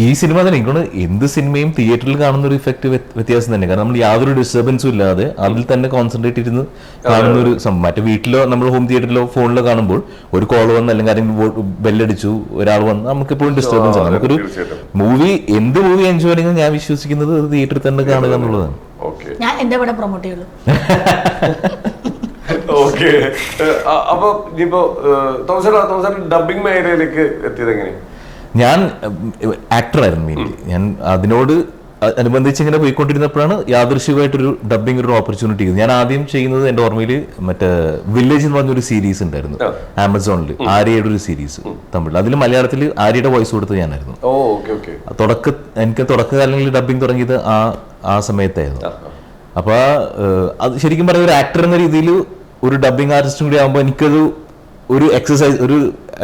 ഈ സിനിമ തന്നെ എനിക്ക് എന്ത് സിനിമയും തിയേറ്ററിൽ കാണുന്ന ഒരു ഇഫക്റ്റ് വ്യത്യാസം തന്നെ. കാരണം നമ്മൾ യാതൊരു ഡിസ്റ്റർബൻസും ഇല്ലാതെ അതിൽ തന്നെ കോൺസെൻട്രേറ്റ് ഇരുന്ന് കാണുന്ന ഒരു സംഭവം. മറ്റേ വീട്ടിലോ നമ്മൾ ഹോം തിയേറ്ററിലോ ഫോണിലോ കാണുമ്പോൾ ഒരു കോൾ വന്ന് അല്ലെങ്കിൽ ആരെങ്കിലും ബെല്ലടിച്ചു ഒരാൾ വന്ന് നമുക്ക് എപ്പോഴും ഡിസ്റ്റർബൻസ് ആണ്. നമുക്കൊരു എന്ത് മൂവി എൻജോയ് ചെയ്യുന്നത് ഞാൻ വിശ്വസിക്കുന്നത് അത് തിയേറ്ററിൽ തന്നെ കാണുക എന്നുള്ളതാണ്. ഞാൻ എന്റെ പടം പ്രൊമോട്ട് ചെയ്യുള്ളൂ. ഓക്കെ, അപ്പൊ ഇനിയിപ്പോ തോമസ് ഡബിംഗ് മേഖലയിലേക്ക് എത്തിയത് എങ്ങനെ? ഞാൻ ആക്ടറായിരുന്നു മെയിൻലി. ഞാൻ അതിനോട് അനുബന്ധിച്ച് ഇങ്ങനെ പോയിക്കൊണ്ടിരുന്നപ്പോഴാണ് യാദൃശ്ചികമായിട്ടൊരു ഡബിംഗ് ഒരു ഓപ്പർച്യൂണിറ്റി. ഞാൻ ആദ്യം ചെയ്യുന്നത് എൻ്റെ ഓർമ്മയിൽ മറ്റേ വില്ലേജ് എന്ന് പറഞ്ഞൊരു സീരീസ് ഉണ്ടായിരുന്നു ആമസോണിൽ, ആര്യയുടെ ഒരു സീരീസ് തമിഴിൽ. അതിൽ മലയാളത്തിൽ ആര്യയുടെ വോയിസ് കൊടുത്തത് ഞാനായിരുന്നു. എനിക്ക് തുടക്കകാലങ്ങളിൽ ഡബിംഗ് തുടങ്ങിയത് ആ സമയത്തായിരുന്നു. അപ്പൊ അത് ശരിക്കും പറഞ്ഞ ഒരു ആക്ടർ എന്ന രീതിയിൽ ഒരു ഡബിംഗ് ആർട്ടിസ്റ്റും കൂടി ആകുമ്പോൾ എനിക്കത് ഒരു എക്സസൈസ്, ഒരു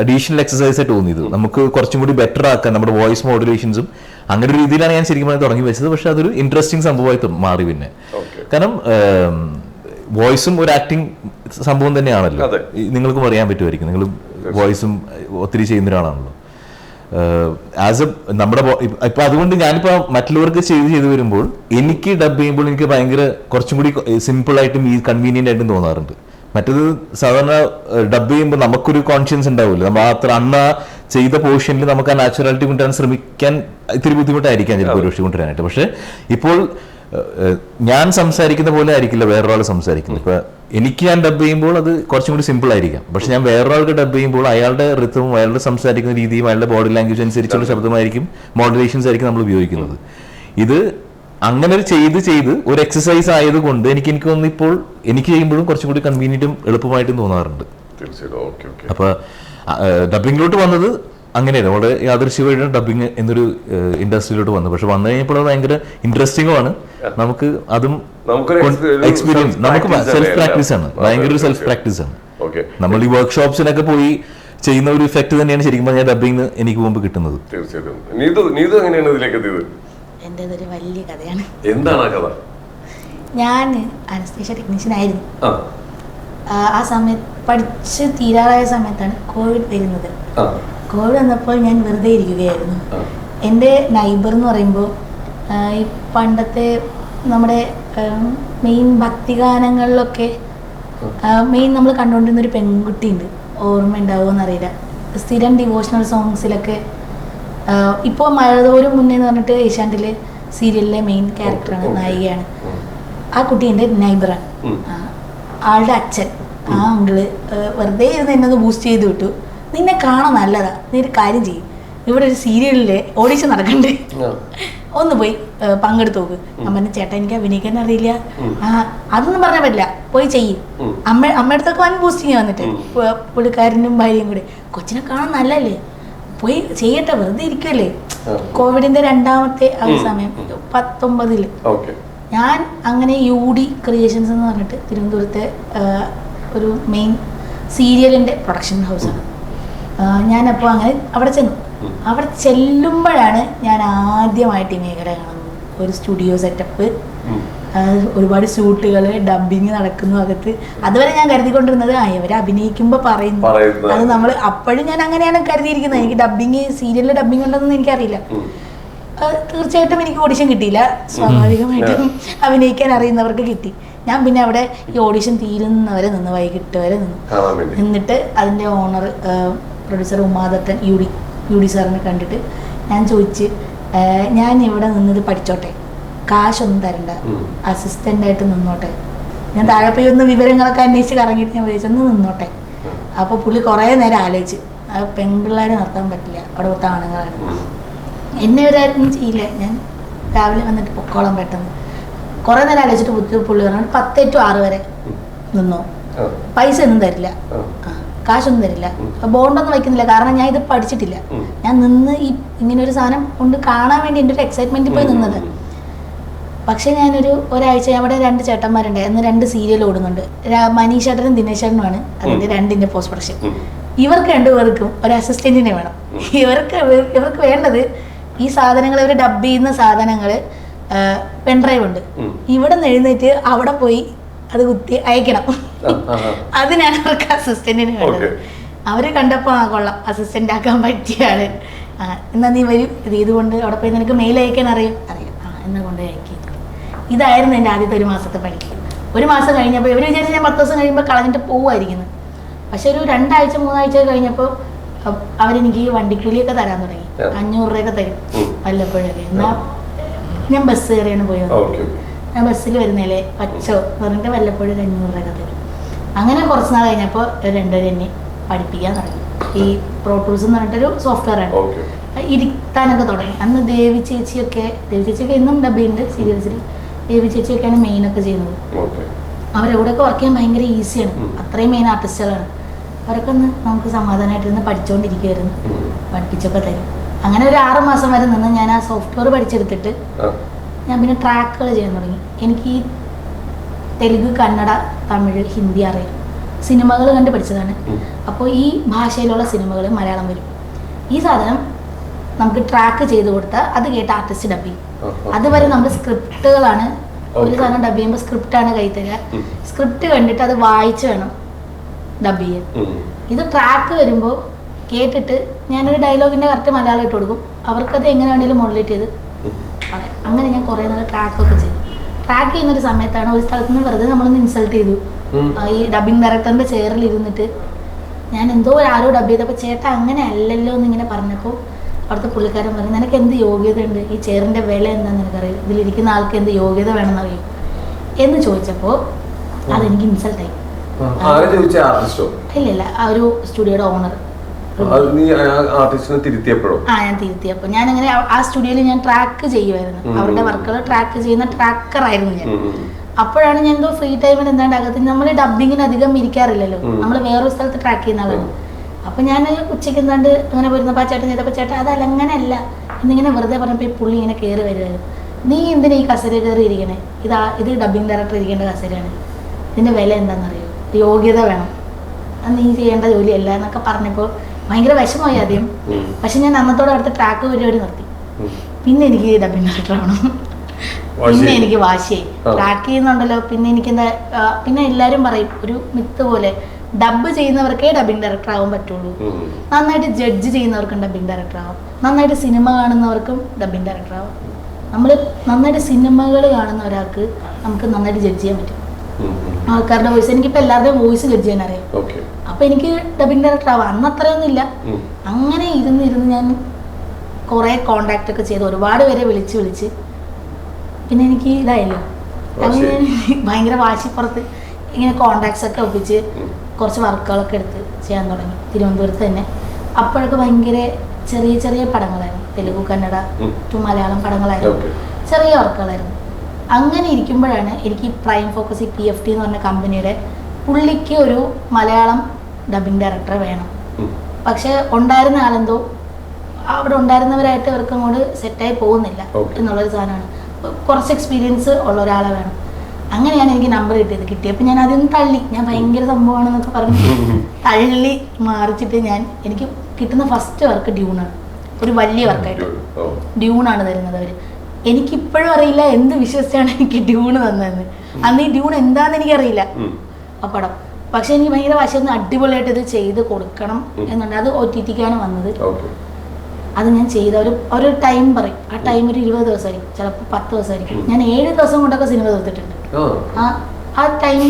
അഡീഷണൽ എക്സസൈസ് ആയിട്ട് തോന്നിയത്. നമുക്ക് കുറച്ചും കൂടി ബെറ്റർ ആക്കാൻ നമ്മുടെ വോയിസ് മോഡുലേഷൻസും അങ്ങനെ ഒരു രീതിയിലാണ് ഞാൻ ശരിക്കും പറഞ്ഞാൽ തുടങ്ങി വെച്ചത്. പക്ഷെ അതൊരു ഇൻട്രസ്റ്റിംഗ് സംഭവമായി മാറി പിന്നെ. കാരണം വോയിസും ഒരു ആക്ടിങ് സംഭവം തന്നെയാണല്ലോ, നിങ്ങൾക്കും അറിയാൻ പറ്റുമായിരിക്കും. നിങ്ങൾ വോയിസും ഒത്തിരി ചെയ്യുന്ന ഒരാളാണല്ലോ. ആസ് എ നമ്മുടെ ഇപ്പൊ അതുകൊണ്ട് ഞാനിപ്പോ മറ്റുള്ളവർക്ക് ചെയ്ത് വരുമ്പോൾ എനിക്ക് ഡബ് ചെയ്യുമ്പോൾ എനിക്ക് ഭയങ്കര കുറച്ചും കൂടി സിമ്പിൾ ആയിട്ടും ഈ കൺവീനിയന്റ് ആയിട്ടും തോന്നാറുണ്ട്. മറ്റേത് സാധാരണ ഡബ് ചെയ്യുമ്പോൾ നമുക്കൊരു കോൺഷ്യൻസ് ഉണ്ടാവില്ല, നമ്മൾ അത്ര ചെയ്ത പോർഷനിൽ നമുക്ക് ആ നാച്ചുറാലിറ്റി കൊണ്ടുവരാൻ ശ്രമിക്കാൻ ഇത്തിരി ബുദ്ധിമുട്ടായിരിക്കാം ചിലപ്പോൾ ഒരു പക്ഷേ കൊണ്ടുവരാനായിട്ട്. പക്ഷെ ഇപ്പോൾ ഞാൻ സംസാരിക്കുന്ന പോലെ ആയിരിക്കില്ല വേറൊരാൾ സംസാരിക്കുന്നത്. ഇപ്പൊ എനിക്ക് ഞാൻ ഡബ് ചെയ്യുമ്പോൾ അത് കുറച്ചും കൂടി സിമ്പിൾ ആയിരിക്കാം. പക്ഷെ ഞാൻ വേറൊരാൾക്ക് ഡബ് ചെയ്യുമ്പോൾ അയാളുടെ ഋതവും അയാളുടെ സംസാരിക്കുന്ന രീതിയും അയാളുടെ ബോഡി ലാംഗ്വേജ് അനുസരിച്ചുള്ള ശബ്ദമായിരിക്കും, മോഡുലേഷൻസ് ആയിരിക്കും നമ്മൾ ഉപയോഗിക്കുന്നത്. ഇത് അങ്ങനെ ചെയ്ത് ഒരു എക്സസൈസ് ആയതുകൊണ്ട് എനിക്ക് തോന്നുന്നു ഇപ്പോൾ എനിക്ക് ചെയ്യുമ്പോഴും കുറച്ചും കൂടി കൺവീനിയന്റും എളുപ്പമായിട്ടും തോന്നാറുണ്ട്. അപ്പൊ ഡബിങ്ങിലോട്ട് വന്നത് അങ്ങനെയാണ്, വളരെ യാദൃശ്ചികമായിട്ട് ഡബിങ് എന്നൊരു ഇൻഡസ്ട്രിയിലോട്ട് വന്നു. പക്ഷെ വന്നു കഴിഞ്ഞപ്പോൾ അത് ഭയങ്കര ഇൻട്രസ്റ്റിംഗുമാണ്. നമുക്ക് അതും എക്സ്പീരിയൻസ്, നമുക്ക് സെൽഫ് പ്രാക്ടീസ് ആണ്, ഭയങ്കര ഒരു സെൽഫ് പ്രാക്ടീസ് ആണ്. നമ്മൾ ഈ വർക്ക്ഷോപ്സിനൊക്കെ പോയി ചെയ്യുന്ന ഒരു ഇഫക്ട് തന്നെയാണ് ശരിക്കും പറഞ്ഞാൽ ഡബിങ് എനിക്ക് മുമ്പ് കിട്ടുന്നത്. എന്റേതൊരു വലിയ കഥയാണ്. എന്താണ് ആ കഥ? ഞാൻ അനസ്തേഷ്യ ടെക്നീഷ്യൻ ആയിരുന്നു. ആ സമയത്ത് പഠിച്ച് തീരാറായ സമയത്താണ് കോവിഡ് വരുന്നത്. കോവിഡ് വന്നപ്പോൾ ഞാൻ വെറുതെ ഇരിക്കുകയായിരുന്നു. എൻ്റെ നൈബർ എന്ന് പറയുമ്പോൾ ഈ പണ്ടത്തെ നമ്മുടെ മെയിൻ ഭക്തിഗാനങ്ങളിലൊക്കെ മെയിൻ നമ്മൾ കണ്ടുകൊണ്ടിരുന്നൊരു പെൺകുട്ടിയുണ്ട്, ഓർമ്മ ഉണ്ടാവുമോ എന്നറിയില്ല. സ്ഥിരം ഡിവോഷണൽ സോങ്സിലൊക്കെ ഇപ്പോൾ മഴതോരും മുന്നേ എന്ന് പറഞ്ഞിട്ട് ഏഷ്യാനെറ്റിലെ സീരിയലിലെ മെയിൻ ക്യാരക്ടറാണ്, നായികയാണ്. ആ കുട്ടി എൻ്റെ നൈബറാണ്. ആളുടെ അച്ഛൻ, ആ അങ്കിള് വെറുതെ ഇരുന്ന് എന്നെ ഒന്ന് ബൂസ്റ്റ് ചെയ്ത് വിട്ടു. നിന്നെ കാണാൻ നല്ലതാ, നീ ഒരു കാര്യം ചെയ്യും, ഇവിടെ ഒരു സീരിയലിലെ ഓഡിഷൻ നടക്കണ്ടേ, ഒന്ന് പോയി പങ്കെടുത്ത് നോക്ക്. ഞാൻ പറഞ്ഞു ചേട്ടാ എനിക്ക് അഭിനയിക്കാൻ അറിയില്ല. അതൊന്നും പറഞ്ഞാൽ പറ്റില്ല, പോയി ചെയ്യും. അമ്മയടുത്തൊക്കെ വൻ ബൂസ്റ്റിങ് വന്നിട്ട് പുള്ളിക്കാരനും ഭാര്യയും കൂടെ, കൊച്ചിനെ കാണാൻ നല്ലല്ലേ, പോയി ചെയ്യട്ടെ, വെറുതെ ഇരിക്കുമല്ലേ. കോവിഡിന്റെ രണ്ടാമത്തെ ആ സമയം 19 ഞാൻ അങ്ങനെ UD ക്രിയേഷൻസ് എന്ന് പറഞ്ഞിട്ട് തിരുവനന്തപുരത്തെ ഒരു മെയിൻ സീരിയലിന്റെ പ്രൊഡക്ഷൻ ഹൗസാണ്. ഞാനപ്പോൾ അങ്ങനെ അവിടെ ചെന്നു. അവിടെ ചെല്ലുമ്പോഴാണ് ഞാൻ ആദ്യമായിട്ട് ഈ മേഖല കാണുന്നത്. ഒരു സ്റ്റുഡിയോ സെറ്റപ്പ്, ഒരുപാട് ഷൂട്ടുകൾ, ഡബിങ് നടക്കുന്നു അകത്ത്. അതുവരെ ഞാൻ കരുതിക്കൊണ്ടിരുന്നത് ഇവരെ അഭിനയിക്കുമ്പോൾ പറയുന്നു, അത് നമ്മൾ അപ്പോഴും ഞാൻ അങ്ങനെയാണ് കരുതിയിരിക്കുന്നത്. എനിക്ക് ഡബിങ്, സീരിയലിൽ ഡബിങ് ഉണ്ടെന്ന് എനിക്കറിയില്ല. തീർച്ചയായിട്ടും എനിക്ക് ഓഡിഷൻ കിട്ടിയില്ല, സ്വാഭാവികമായിട്ടും അഭിനയിക്കാൻ അറിയുന്നവർക്ക് കിട്ടി. ഞാൻ പിന്നെ അവിടെ ഈ ഓഡിഷൻ തീരുന്നവരെ നിന്ന്, വൈകിട്ട് വരെ നിന്നിട്ട് അതിൻ്റെ ഓണർ പ്രൊഡ്യൂസർ ഉമാദത്തൻ UD സാറിനെ കണ്ടിട്ട് ഞാൻ ചോദിച്ച്, ഞാൻ ഇവിടെ നിന്നത് പഠിച്ചോട്ടെ, കാശൊന്നും തരണ്ട, അസിസ്റ്റൻ്റായിട്ട് നിന്നോട്ടെ, ഞാൻ താഴെ പോയി ഒന്ന് വിവരങ്ങളൊക്കെ അന്വേഷിച്ച് കറങ്ങിയിട്ട് ഞാൻ വിളിച്ചൊന്ന് നിന്നോട്ടെ. അപ്പോൾ പുള്ളി കുറേ നേരം ആലോചിച്ച് പെൺപിള്ളേരെ നിർത്താൻ പറ്റില്ല, അവിടെ മൊത്തം ആണുങ്ങളാണ്. എന്നെ ഒരാരും ചെയ്യില്ല, ഞാൻ രാവിലെ വന്നിട്ട് പൊക്കോളം പെട്ടെന്ന്. കുറേ നേരം ആലോചിച്ചിട്ട് പുള്ളി പറഞ്ഞു 10 to 6 വരെ നിന്നോ, പൈസ ഒന്നും തരില്ല, കാശൊന്നും തരില്ല, ബോണ്ടൊന്നും വയ്ക്കുന്നില്ല, കാരണം ഞാൻ ഇത് പഠിച്ചിട്ടില്ല. ഞാൻ നിന്ന് ഈ ഇങ്ങനെ ഒരു സാധനം കൊണ്ട് കാണാൻ വേണ്ടി എൻ്റെ ഒരു എക്സൈറ്റ്മെൻറ്റിൽ പോയി നിന്നത്. പക്ഷേ ഒരാഴ്ച അവിടെ 2 ചേട്ടന്മാരുണ്ട്, അന്ന് 2 സീരിയൽ ഓടുന്നുണ്ട്. മനീഷ് ചേട്ടനും ദിനേശ് ചേട്ടനുമാണ് അതിൻ്റെ 2ൻ്റെ പോസ്റ്റ് പ്രൊഡക്ഷൻ. ഇവർക്ക് 2 പേർക്കും ഒരു അസിസ്റ്റന്റിനെ വേണം. ഇവർക്ക് വേണ്ടത് ഈ സാധനങ്ങൾ, ഇവർ ഡബ് ചെയ്യുന്ന സാധനങ്ങൾ പെൻഡ്രൈവ് ഉണ്ട്, ഇവിടെ നിന്ന് എഴുന്നേറ്റ് അവിടെ പോയി അത് കുത്തി അയക്കണം. അതിനാണ് അവർക്ക് അസിസ്റ്റന്റിന് വേണ്ടത്. അവര് കണ്ടപ്പോൾ കൊള്ളാം, അസിസ്റ്റന്റ് ആക്കാൻ പറ്റിയാണ്. എന്നാ നീ വരും, ഇത് ഇതുകൊണ്ട് അവിടെ പോയി നിനക്ക് മെയിൽ അയക്കാൻ അറിയാം, എന്നാ കൊണ്ട് അയക്കി. ഇതായിരുന്നു എൻ്റെ ആദ്യത്തെ 1 മാസത്തെ പഠിക്കുക. 1 മാസം കഴിഞ്ഞപ്പോൾ ഇവർ വിചാരിച്ച് ഞാൻ 10 ദിവസം കഴിയുമ്പോൾ കളഞ്ഞിട്ട് പോവുമായിരിക്കുന്നു. പക്ഷെ ഒരു 2 ആഴ്ച 3 ആഴ്ച കഴിഞ്ഞപ്പോൾ അവരെനിക്ക് വണ്ടിക്കൂലിയൊക്കെ തരാൻ തുടങ്ങി. 500 രൂപയൊക്കെ തരും വല്ലപ്പോഴൊക്കെ. എന്നാൽ ഞാൻ ബസ് കയറിയാണ് പോയത്. ഞാൻ ബസ്സിൽ വരുന്നേലേ പച്ചോ പറഞ്ഞിട്ട് വല്ലപ്പോഴും 500 രൂപയൊക്കെ തരും. അങ്ങനെ കുറച്ച് നാൾ കഴിഞ്ഞപ്പോൾ 2 എന്നെ പഠിപ്പിക്കാൻ തുടങ്ങി. ഈ പ്രോ ടൂൾസ് എന്ന് പറഞ്ഞിട്ടൊരു സോഫ്റ്റ്വെയർ ആണ്. ഇരുത്താനൊക്കെ തുടങ്ങി. അന്ന് ദേവി ചേച്ചിയൊക്കെ ഇന്നും ഡബ്ബിയുണ്ട് സീരിയൽസിൽ. ദേവി ചേച്ചിയൊക്കെയാണ് മെയിനൊക്കെ ചെയ്യുന്നത്. അവരവിടെയൊക്കെ വർക്ക് ചെയ്യാൻ ഭയങ്കര ഈസിയാണ്, അത്രയും മെയിൻ ആർട്ടിസ്റ്റുകളാണ്. അവരൊക്കെ ഒന്ന് നമുക്ക് സമാധാനമായിട്ടിരുന്ന് പഠിച്ചുകൊണ്ടിരിക്കുമായിരുന്നു, പഠിപ്പിച്ചൊക്കെ തരും. അങ്ങനെ ഒരു 6 മാസം വരെ നിന്ന് ഞാൻ ആ സോഫ്റ്റ്വെയർ പഠിച്ചെടുത്തിട്ട് ഞാൻ പിന്നെ ട്രാക്കുകൾ ചെയ്യാൻ തുടങ്ങി. എനിക്ക് ഈ തെലുങ്ക്, കന്നഡ, തമിഴ്, ഹിന്ദി അറിയാം. സിനിമകൾ കണ്ട് പഠിച്ചതാണ്. അപ്പോൾ ഈ ഭാഷയിലുള്ള സിനിമകൾ മലയാളം വരും. ഈ സാധനം നമുക്ക് ട്രാക്ക് ചെയ്ത് കൊടുത്താൽ അത് കേട്ട് ആർട്ടിസ്റ്റ് ഡബ് ചെയ്യും. അതുവരെ നമ്മൾ സ്ക്രിപ്റ്റുകളാണ്, ഒരു സാധനം ഡബ് ചെയ്യുമ്പോൾ സ്ക്രിപ്റ്റാണ് കൈ തരിക. സ്ക്രിപ്റ്റ് കണ്ടിട്ട് അത് വായിച്ച് വേണം ഡബ് ചെയ്യാൻ. ഇത് ട്രാക്ക് വരുമ്പോൾ കേട്ടിട്ട് ഞാനൊരു ഡയലോഗിൻ്റെ കറക്റ്റ് മലയാളം ഇട്ട് കൊടുക്കും, അവർക്കത് എങ്ങനെ വേണമെങ്കിലും മോഡുലേറ്റ് ചെയ്ത് പറയാം. അങ്ങനെ ഞാൻ കുറേ നാൾ ട്രാക്കൊക്കെ ചെയ്തു. ട്രാക്ക് ചെയ്യുന്നൊരു സമയത്താണ് ഒരു സ്ഥലത്ത് നിന്ന് വെറുതെ നമ്മളൊന്ന് ഇൻസൾട്ട് ചെയ്തു. ഈ ഡബിങ് ഡയറക്ടറിൻ്റെ ചെയറിൽ ഇരുന്നിട്ട് ഞാൻ എന്തോ ആരോ ഡബ് ചെയ്തപ്പോൾ ചേട്ടാ അങ്ങനെ അല്ലല്ലോ എന്നിങ്ങനെ പറഞ്ഞപ്പോൾ അവിടുത്തെ പുള്ളിക്കാരൻ പറഞ്ഞു, നിനക്ക് എന്ത് യോഗ്യത ഉണ്ട്, ഈ ചെയറിൻ്റെ വില എന്താണെന്ന് നിനക്കറിയാം, ഇതിലിരിക്കുന്ന ആൾക്ക് എന്ത് യോഗ്യത വേണമെന്നറിയും എന്ന് ചോദിച്ചപ്പോൾ അതെനിക്ക് ഇൻസൾട്ടായി. ഇല്ല, ആ ഒരു സ്റ്റുഡിയോയുടെ ഓണർ. ഞാൻ തിരുത്തിയപ്പോൾ ഞാനങ്ങനെ ആ സ്റ്റുഡിയോയിൽ ഞാൻ ട്രാക്ക് ചെയ്യുമായിരുന്നു. അവരുടെ വർക്കുകൾ ട്രാക്ക് ചെയ്യുന്ന ട്രാക്കറായിരുന്നു ഞാൻ. അപ്പോഴാണ് ഞാൻ എന്തോ ഫ്രീ ടൈമിൽ എന്താണ്ട് അകത്ത് നമ്മൾ ഡബിങ്ങിന് അധികം ഇരിക്കാറില്ലല്ലോ, നമ്മൾ വേറൊരു സ്ഥലത്ത് ട്രാക്ക് ചെയ്യുന്ന ആളാണ്. അപ്പം ഞാൻ ഉച്ചയ്ക്ക് എന്താണ്ട് അങ്ങനെ വരുന്നപ്പോൾ ആ ചേട്ടൻ ചെയ്തപ്പോൾ ചേട്ടാ അതല്ല അങ്ങനെയല്ല എന്നിങ്ങനെ വെറുതെ പറഞ്ഞപ്പോൾ ഈ പുള്ളി ഇങ്ങനെ കയറി വരുമായിരുന്നു. നീ എന്തിനാ ഈ കസേര കയറി ഇരിക്കണേ, ഇത് ഡബിങ് ഡയറക്ടർ ഇരിക്കേണ്ട കസേരയാണ്, ഇതിൻ്റെ വില എന്താണെന്നറിയോ, യോഗ്യത വേണം, അത് നീ ചെയ്യേണ്ട ജോലിയല്ല എന്നൊക്കെ പറഞ്ഞപ്പോൾ ഭയങ്കര വിഷമമായി ആദ്യം. പക്ഷെ ഞാൻ അന്നത്തോടെ അടുത്ത ട്രാക്ക് പരിപാടി നിർത്തി. പിന്നെ എനിക്ക് ഡബിങ് ഡയറക്ടർ ആവണം, പിന്നെ എനിക്ക് വാശിയായി. ട്രാക്ക് ചെയ്യുന്നുണ്ടല്ലോ, പിന്നെ എനിക്കെന്താ, പിന്നെ എല്ലാവരും പറയും ഒരു മിത്ത് പോലെ ഡബ് ചെയ്യുന്നവർക്കേ ഡബിങ് ഡയറക്ടർ ആവാൻ പറ്റുള്ളൂ, നന്നായിട്ട് ജഡ്ജ് ചെയ്യുന്നവർക്കും ഡബിങ് ഡയറക്ടർ ആവാം, നന്നായിട്ട് സിനിമ കാണുന്നവർക്കും ഡബിങ് ഡയറക്ടർ ആവാം. നമ്മൾ നന്നായിട്ട് സിനിമകൾ കാണുന്ന ഒരാൾക്ക് നമുക്ക് നന്നായിട്ട് ജഡ്ജ് ചെയ്യാൻ പറ്റും ആൾക്കാരുടെ വോയിസ്. എനിക്കിപ്പോൾ എല്ലാവരുടെയും വോയിസ് ജഡ്ജ് ചെയ്യാൻ അറിയാം. അപ്പോൾ എനിക്ക് ഡബിങ് ഡയറക്ടർ ആവാം. അന്ന് അത്രയൊന്നും ഇല്ല. അങ്ങനെ ഇരുന്ന് ഞാൻ കുറേ കോണ്ടാക്ട് ഒക്കെ ചെയ്ത് ഒരുപാട് പേരെ വിളിച്ച് പിന്നെ എനിക്ക് ഇതായല്ലോ, അങ്ങനെ ഭയങ്കര വാശിപ്പുറത്ത് ഇങ്ങനെ കോണ്ടാക്ട്സ് ഒക്കെ ഒപ്പിച്ച് കുറച്ച് വർക്കുകളൊക്കെ എടുത്ത് ചെയ്യാൻ തുടങ്ങി തിരുവനന്തപുരത്ത് തന്നെ. അപ്പോഴൊക്കെ ഭയങ്കര ചെറിയ ചെറിയ പടങ്ങളായിരുന്നു, തെലുഗു, കന്നഡ ടു മലയാളം പടങ്ങളായിരുന്നു, ചെറിയ വർക്കുകളായിരുന്നു. അങ്ങനെ ഇരിക്കുമ്പോഴാണ് എനിക്ക് പ്രൈം ഫോക്കസ് ഈ PFT എന്ന് പറഞ്ഞ കമ്പനിയുടെ പുള്ളിക്ക് ഒരു മലയാളം ഡബിങ് ഡയറക്ടറെ വേണം. പക്ഷെ ഉണ്ടായിരുന്ന ആളെന്തോ അവിടെ ഉണ്ടായിരുന്നവരായിട്ട് ഇവർക്ക് അങ്ങോട്ട് സെറ്റായി പോകുന്നില്ല എന്നുള്ളൊരു സാധനമാണ്. കുറച്ച് എക്സ്പീരിയൻസ് ഉള്ള ഒരാളെ വേണം. അങ്ങനെയാണ് എനിക്ക് നമ്പർ കിട്ടിയപ്പോൾ ഞാൻ അതൊന്ന് തള്ളി. ഞാൻ ഭയങ്കര സംഭവമാണെന്നൊക്കെ പറഞ്ഞ് തള്ളി മാറിച്ചിട്ട് എനിക്ക് കിട്ടുന്ന ഫസ്റ്റ് വർക്ക് ഡ്യൂണാണ്. ഒരു വലിയ വർക്കായിട്ട് ഡ്യൂണാണ് തരുന്നത് അവർ. എനിക്കിപ്പോഴും അറിയില്ല എന്ത് വിശ്വസിച്ചാണ് എനിക്ക് ഡ്യൂണ് തന്നതെന്ന്. അന്ന് ഈ ഡ്യൂൺ എന്താണെന്ന് എനിക്കറിയില്ല ആ പടം. പക്ഷെ എനിക്ക് ഭയങ്കര വശമൊന്ന് അടിപൊളിയായിട്ട് ഇത് ചെയ്ത് കൊടുക്കണം എന്നുണ്ട്. അത് OTTക്കാണ് വന്നത്. അത് ഞാൻ ചെയ്ത ഒരു ടൈം പറയും. ആ ടൈം ഒരു 20 ദിവസമായിരിക്കും, ചിലപ്പോൾ 10 ദിവസമായിരിക്കും. ഞാൻ 7 ദിവസം കൊണ്ടൊക്കെ സിനിമ തീർത്തിട്ടുണ്ട്. ആ ടൈം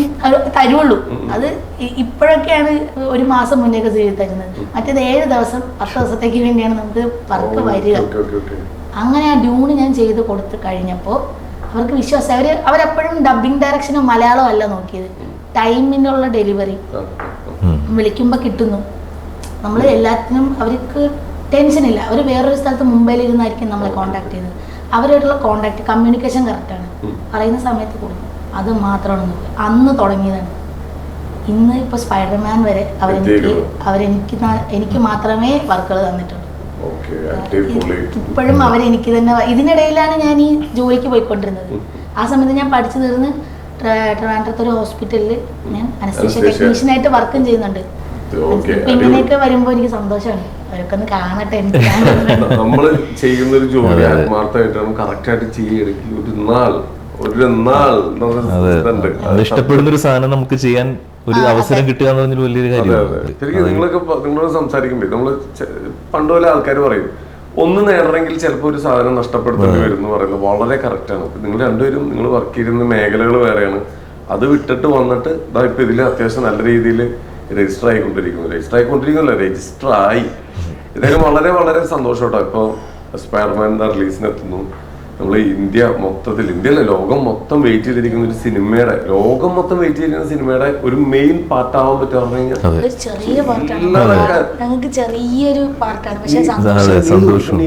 തരുള്ളൂ. അത് ഇപ്പോഴൊക്കെയാണ് ഒരു മാസം മുന്നേക്ക് ചെയ്ത് തരുന്നത്. മറ്റേത് 7 ദിവസം 10 ദിവസത്തേക്ക് വേണ്ടിയാണ് നമുക്ക് വർക്ക് വരിക. അങ്ങനെ ആ ഡ്യൂണ് ഞാൻ ചെയ്ത് കൊടുത്ത് കഴിഞ്ഞപ്പോൾ അവർക്ക് വിശ്വാസം. അവരെപ്പോഴും ഡബിങ് ഡയറക്ഷനും മലയാളം അല്ല നോക്കിയത്, ടൈമിനുള്ള ഡെലിവറി. വിളിക്കുമ്പോൾ കിട്ടുന്നു, നമ്മൾ എല്ലാത്തിനും അവർക്ക് ടെൻഷനില്ല. അവർ വേറൊരു സ്ഥലത്ത് മുംബൈയിൽ ഇരുന്നായിരിക്കും നമ്മളെ കോൺടാക്ട് ചെയ്യുന്നത്. അവരായിട്ടുള്ള കോൺടാക്ട് കമ്മ്യൂണിക്കേഷൻ കറക്റ്റാണ്. പറയുന്ന സമയത്ത് കൊടുക്കും. അത് മാത്രമാണ് അന്ന് തുടങ്ങിയതാണ്. ഇന്ന് ഇപ്പോൾ സ്പൈഡർമാൻ വരെ എനിക്ക് മാത്രമേ വർക്കുകൾ തന്നിട്ടുള്ളൂ. ഇപ്പോഴും അവരെനിക്ക് തന്നെ. ഇതിനിടയിലാണ് ഞാൻ ഈ ജോലിക്ക് പോയിക്കൊണ്ടിരുന്നത്. ആ സമയത്ത് ഞാൻ പഠിച്ചു തീർന്ന് ട്രിവാൻഡ്രത്ത് ഒരു ഹോസ്പിറ്റലിൽ ഞാൻ അനസ്തീഷ്യ ടെക്നീഷ്യനായിട്ട് വർക്കും ചെയ്യുന്നുണ്ട്. ഇങ്ങനെയൊക്കെ വരുമ്പോൾ എനിക്ക് സന്തോഷമാണ്. അവരൊക്കെ ഒന്ന് കാണട്ടെ. നമ്മൾ ചെയ്യുന്ന ഒരു ജോലി ആത്മാർത്ഥമായിട്ടാണ് കറക്റ്റായിട്ട് ചെയ്യണമെങ്കിൽ ഇഷ്ടപ്പെടുന്ന ഒരു സാധനം നമുക്ക് ചെയ്യാൻ ഒരു അവസരം കിട്ടുക എന്ന് പറഞ്ഞൊരു വലിയൊരു കാര്യമാണ്. ശരിക്കും നിങ്ങളോട് സംസാരിക്കുമ്പോൾ നമ്മള് പണ്ട് പോലെ ആൾക്കാർ പറയും ഒന്ന് നേടണമെങ്കിൽ ചിലപ്പോൾ ഒരു സാധനം നഷ്ടപ്പെടുത്തേണ്ടി വരും എന്ന് പറയുന്നത് വളരെ കറക്റ്റാണ്. നിങ്ങൾ രണ്ടുപേരും നിങ്ങൾ വർക്ക് ചെയ്യുന്ന മേഖലകൾ വേറെയാണ്. അത് വിട്ടിട്ട് വന്നിട്ട് ഇപ്പൊ ഇതിൽ അത്യാവശ്യം നല്ല രീതിയിൽ രജിസ്റ്റർ ആയി. ഇതായാലും വളരെ വളരെ സന്തോഷമായിട്ടോ. ഇപ്പൊ സ്പൈഡർമാൻ റിലീസിനെത്തുന്നു. നമ്മൾ ഇന്ത്യ അല്ല ലോകം മൊത്തം വെയിറ്റ് ചെയ്തിരിക്കുന്ന ഒരു സിനിമയുടെ ഒരു മെയിൻ പാർട്ടാവാൻ പറ്റുക പറഞ്ഞു കഴിഞ്ഞാൽ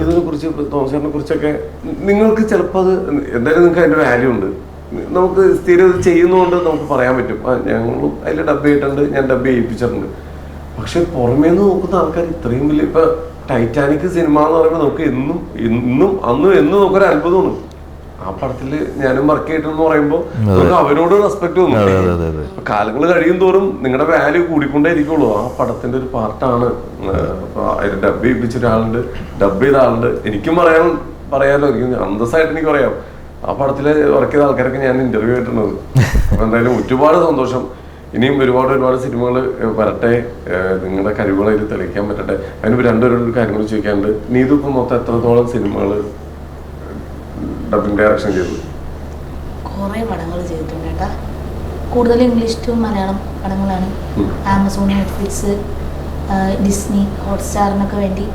ഇതിനെ കുറിച്ച് തോമസിനെ കുറിച്ചൊക്കെ നിങ്ങൾക്ക് ചിലപ്പോൾ അത് എന്തായാലും നിങ്ങൾക്ക് അതിന്റെ വാല്യൂ ഉണ്ട്. നമുക്ക് സ്ഥിരം ഇത് ചെയ്യുന്നതുകൊണ്ട് നമുക്ക് പറയാൻ പറ്റും ഞങ്ങളും അതിൽ ഡബ് ചെയ്തിട്ടുണ്ട്, ഞാൻ ഡബ് ചെയ്യിപ്പിച്ചിട്ടുണ്ട്. പക്ഷെ പുറമേന്ന് നോക്കുന്ന ആൾക്കാർ ഇത്രയും വലിയ ഇപ്പൊ ടൈറ്റാനിക് സിനിമ എന്ന് പറയുമ്പോൾ നമുക്ക് എന്നും നമുക്കൊരു അത്ഭുതമാണ്. ആ പടത്തില് ഞാനും വർക്ക് ചെയ്തിട്ടെന്ന് പറയുമ്പോൾ നമുക്ക് അവരോട് റെസ്പെക്ട് തോന്നും. കാലങ്ങൾ കഴിയും തോറും നിങ്ങളുടെ വാല്യൂ കൂടിക്കൊണ്ടേ ഇരിക്കുള്ളൂ. ആ പടത്തിന്റെ ഒരു പാർട്ടാണ്. അതിൽ ഡബ് ചെയ്യിപ്പിച്ച ഒരാളുണ്ട്, ഡബ് ചെയ്ത ആളുണ്ട്. എനിക്കും പറയാലോ, എനിക്ക് അന്തസ്സായിട്ട് എനിക്ക് പറയാം. ആ പടത്തില് വർക്ക് ചെയ്ത ആൾക്കാരൊക്കെ ഞാൻ ഇന്റർവ്യൂ ആയിട്ടുള്ളത്. അപ്പൊ എന്തായാലും ഒരുപാട് സന്തോഷം. ഇനിയും ഒരുപാട് സിനിമകൾ വരട്ടെ. നിങ്ങളുടെ കഴിവുകളെ ഇത് തെളിയിക്കാൻ പറ്റട്ടെ. അതിന് രണ്ടുപേരോട് കാര്യങ്ങൾ ചോദിക്കാനുണ്ട്. നീതു ഇപ്പം മൊത്തം എത്രത്തോളം സിനിമകൾ ഡബിംഗ് ഡയറക്ഷൻ ചെയ്തു? കുറെ പടങ്ങൾ ചെയ്തിട്ടുണ്ട് കേട്ടാ. കൂടുതൽ ഇംഗ്ലീഷ് ടു മലയാളം പടങ്ങളാണ്. ആമസോൺ, നെറ്റ്ഫ്ലിക്സ്, ഡിസ്നി, ഹോട്ട്സ്റ്റാറിനൊക്കെ വേണ്ടി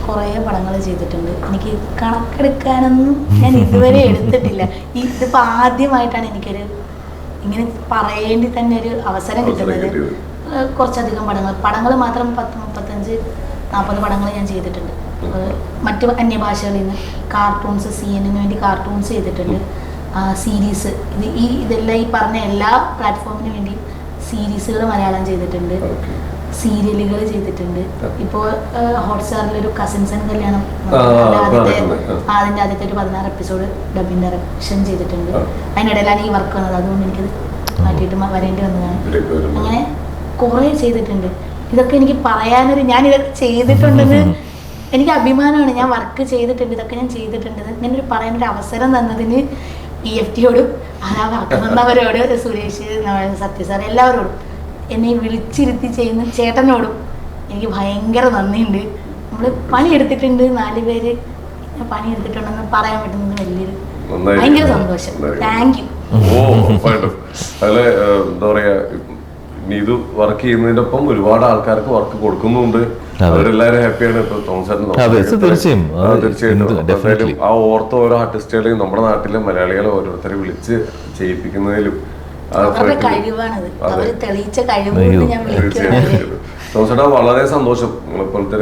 കുറേ പടങ്ങൾ ചെയ്തിട്ടുണ്ട്. എനിക്ക് കണക്കെടുക്കാനൊന്നും ഞാൻ ഇതുവരെ എടുത്തിട്ടില്ല. ഇതിപ്പോൾ ആദ്യമായിട്ടാണ് എനിക്കൊരു ഇങ്ങനെ പറയേണ്ടി തന്നെ ഒരു അവസരം കിട്ടുന്നത്. കുറച്ചധികം പടങ്ങൾ മാത്രം 35-40 പടങ്ങൾ ഞാൻ ചെയ്തിട്ടുണ്ട്. മറ്റ് അന്യഭാഷകളിൽ നിന്ന് കാർട്ടൂൺസ്, CNN വേണ്ടി കാർട്ടൂൺസ് ചെയ്തിട്ടുണ്ട്. സീരീസ് ഇതെല്ലാം ഈ പറഞ്ഞ എല്ലാ പ്ലാറ്റ്ഫോമിന് വേണ്ടി സീരീസുകൾ മലയാളം ചെയ്തിട്ടുണ്ട്. സീരിയലുകൾ ചെയ്തിട്ടുണ്ട്. ഇപ്പോൾ ഹോട്ട്സ്റ്റാറിലൊരു കസിൻസ് ആൻഡ് കല്യാണം അതിൻ്റെ ആദ്യത്തെ ഒരു 16 എപ്പിസോഡ് ഡബിംഗ് ഡയറക്ഷൻ ചെയ്തിട്ടുണ്ട്. അതിനിടയിലാണ് ഈ വർക്ക് വന്നത്. അതുകൊണ്ട് എനിക്കത് മാറ്റിയിട്ട് വരേണ്ടി വന്നതാണ്. അങ്ങനെ കുറേ ചെയ്തിട്ടുണ്ട്. ഇതൊക്കെ എനിക്ക് പറയാനൊരു ഞാനിതൊക്കെ ചെയ്തിട്ടുണ്ടെന്ന് എനിക്ക് അഭിമാനമാണ്. ഞാൻ വർക്ക് ചെയ്തിട്ടുണ്ട്, ഇതൊക്കെ ഞാൻ ചെയ്തിട്ടുണ്ട്. ഇങ്ങനൊരു പറയാനൊരു അവസരം തന്നതിന് PFTയോടും ആ വർക്ക് തന്നവരോട്, സുരേഷ്, സത്യ സാർ, എല്ലാവരോടും, എന്നെ വിളിച്ചിരുത്തി ചെയ്യുന്ന ചേട്ടനോടും എനിക്ക് ഭയങ്കര നന്ദിയുണ്ട്. നമ്മൾ പണിയെടുത്തിട്ടുണ്ട്, 4 പേര് പണിയെടുത്തിട്ടുണ്ടെന്ന് പറയാൻ പറ്റുന്നത് വലിയൊരു ഭയങ്കര സന്തോഷം. Thank you. അല്ലെ എന്താ പറയാ, നീതു വർക്ക് ചെയ്യുന്നതിന്റെ ഒപ്പം ഒരുപാട് ആൾക്കാർക്ക് വർക്ക് കൊടുക്കുന്നുണ്ട്. അവരെല്ലാരും ഹാപ്പിയാണ്. ഇപ്പൊ തീർച്ചയായിട്ടും ആ ഓർത്ത ഓരോ ആർട്ടിസ്റ്റുകളെയും നമ്മുടെ നാട്ടിലെ മലയാളികളെ ഓരോരുത്തരെ വിളിച്ച് ചെയ്യിപ്പിക്കുന്നതിലും തോമസേട്ടാ വളരെ സന്തോഷം. നിങ്ങളെപ്പോലത്തെ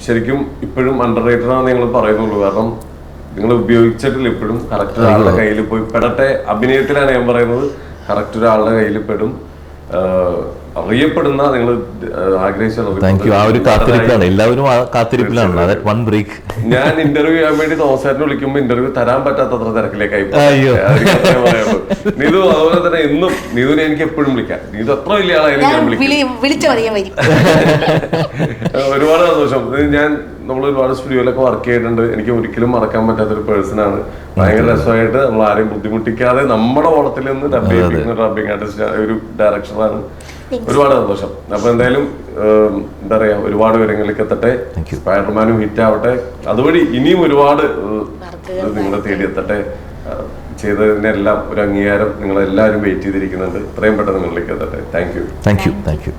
ശരിക്കും ഇപ്പോഴും അണ്ടർ റേറ്റഡ് ആണെന്ന് നിങ്ങൾ പറയുന്നുള്ളൂ. കാരണം നിങ്ങൾ ഉപയോഗിച്ചിട്ടില്ല. ഇപ്പോഴും കറക്റ്റ് ഒരാളുടെ കയ്യിൽ പോയി പെടട്ടെ. അഭിനയത്തിലാണ് ഞാൻ പറയുന്നത്. കറക്റ്റ് ഒരാളുടെ കയ്യിൽ പെടും. അറിയപ്പെടുന്ന നിങ്ങൾ ഞാൻ ഇന്റർവ്യൂ ചെയ്യാൻ വേണ്ടി തോമസേട്ടനെ വിളിക്കുമ്പോ ഇന്റർവ്യൂ തരാൻ പറ്റാത്തത്ര തിരക്കിലേക്കായി. നീതു അതുപോലെ തന്നെ എന്നും നീതുവിനെ എനിക്ക് എപ്പോഴും വിളിക്കാം. നീതു എത്ര വലിയ ആളായാലും ഞാൻ വിളിക്കും. ഒരുപാട് സന്തോഷം. നമ്മൾ ഒരുപാട് സ്റ്റുഡിയോയിലൊക്കെ വർക്ക് ചെയ്തിട്ടുണ്ട്. എനിക്ക് ഒരിക്കലും മറക്കാൻ പറ്റാത്തൊരു പേഴ്സണാണ്. ഭയങ്കര രസമായിട്ട് നമ്മൾ ആരെയും ബുദ്ധിമുട്ടിക്കാതെ നമ്മുടെ ഓളത്തിൽ നിന്ന് ഡബ് ചെയ്യിപ്പിക്കുന്ന ഡബിംഗ് ആർട്ടിസ്റ്റ്, ഒരു ഡയറക്ടറാണ്. ഒരുപാട് സന്തോഷം. അപ്പൊ എന്തായാലും എന്താ പറയാ, ഒരുപാട് വിവരങ്ങളിലേക്ക് എത്തട്ടെ. സ്പൈഡർമാനും ഹിറ്റ് ആവട്ടെ. അതുവഴി ഇനിയും ഒരുപാട് നിങ്ങളെ തേടിയെത്തട്ടെ. ചെയ്തതിനെല്ലാം ഒരു അംഗീകാരം നിങ്ങളെല്ലാവരും വെയിറ്റ് ചെയ്തിരിക്കുന്നുണ്ട്. ഇത്രയും പെട്ടെന്ന് നിങ്ങളിലേക്ക് എത്തട്ടെ. Thank U.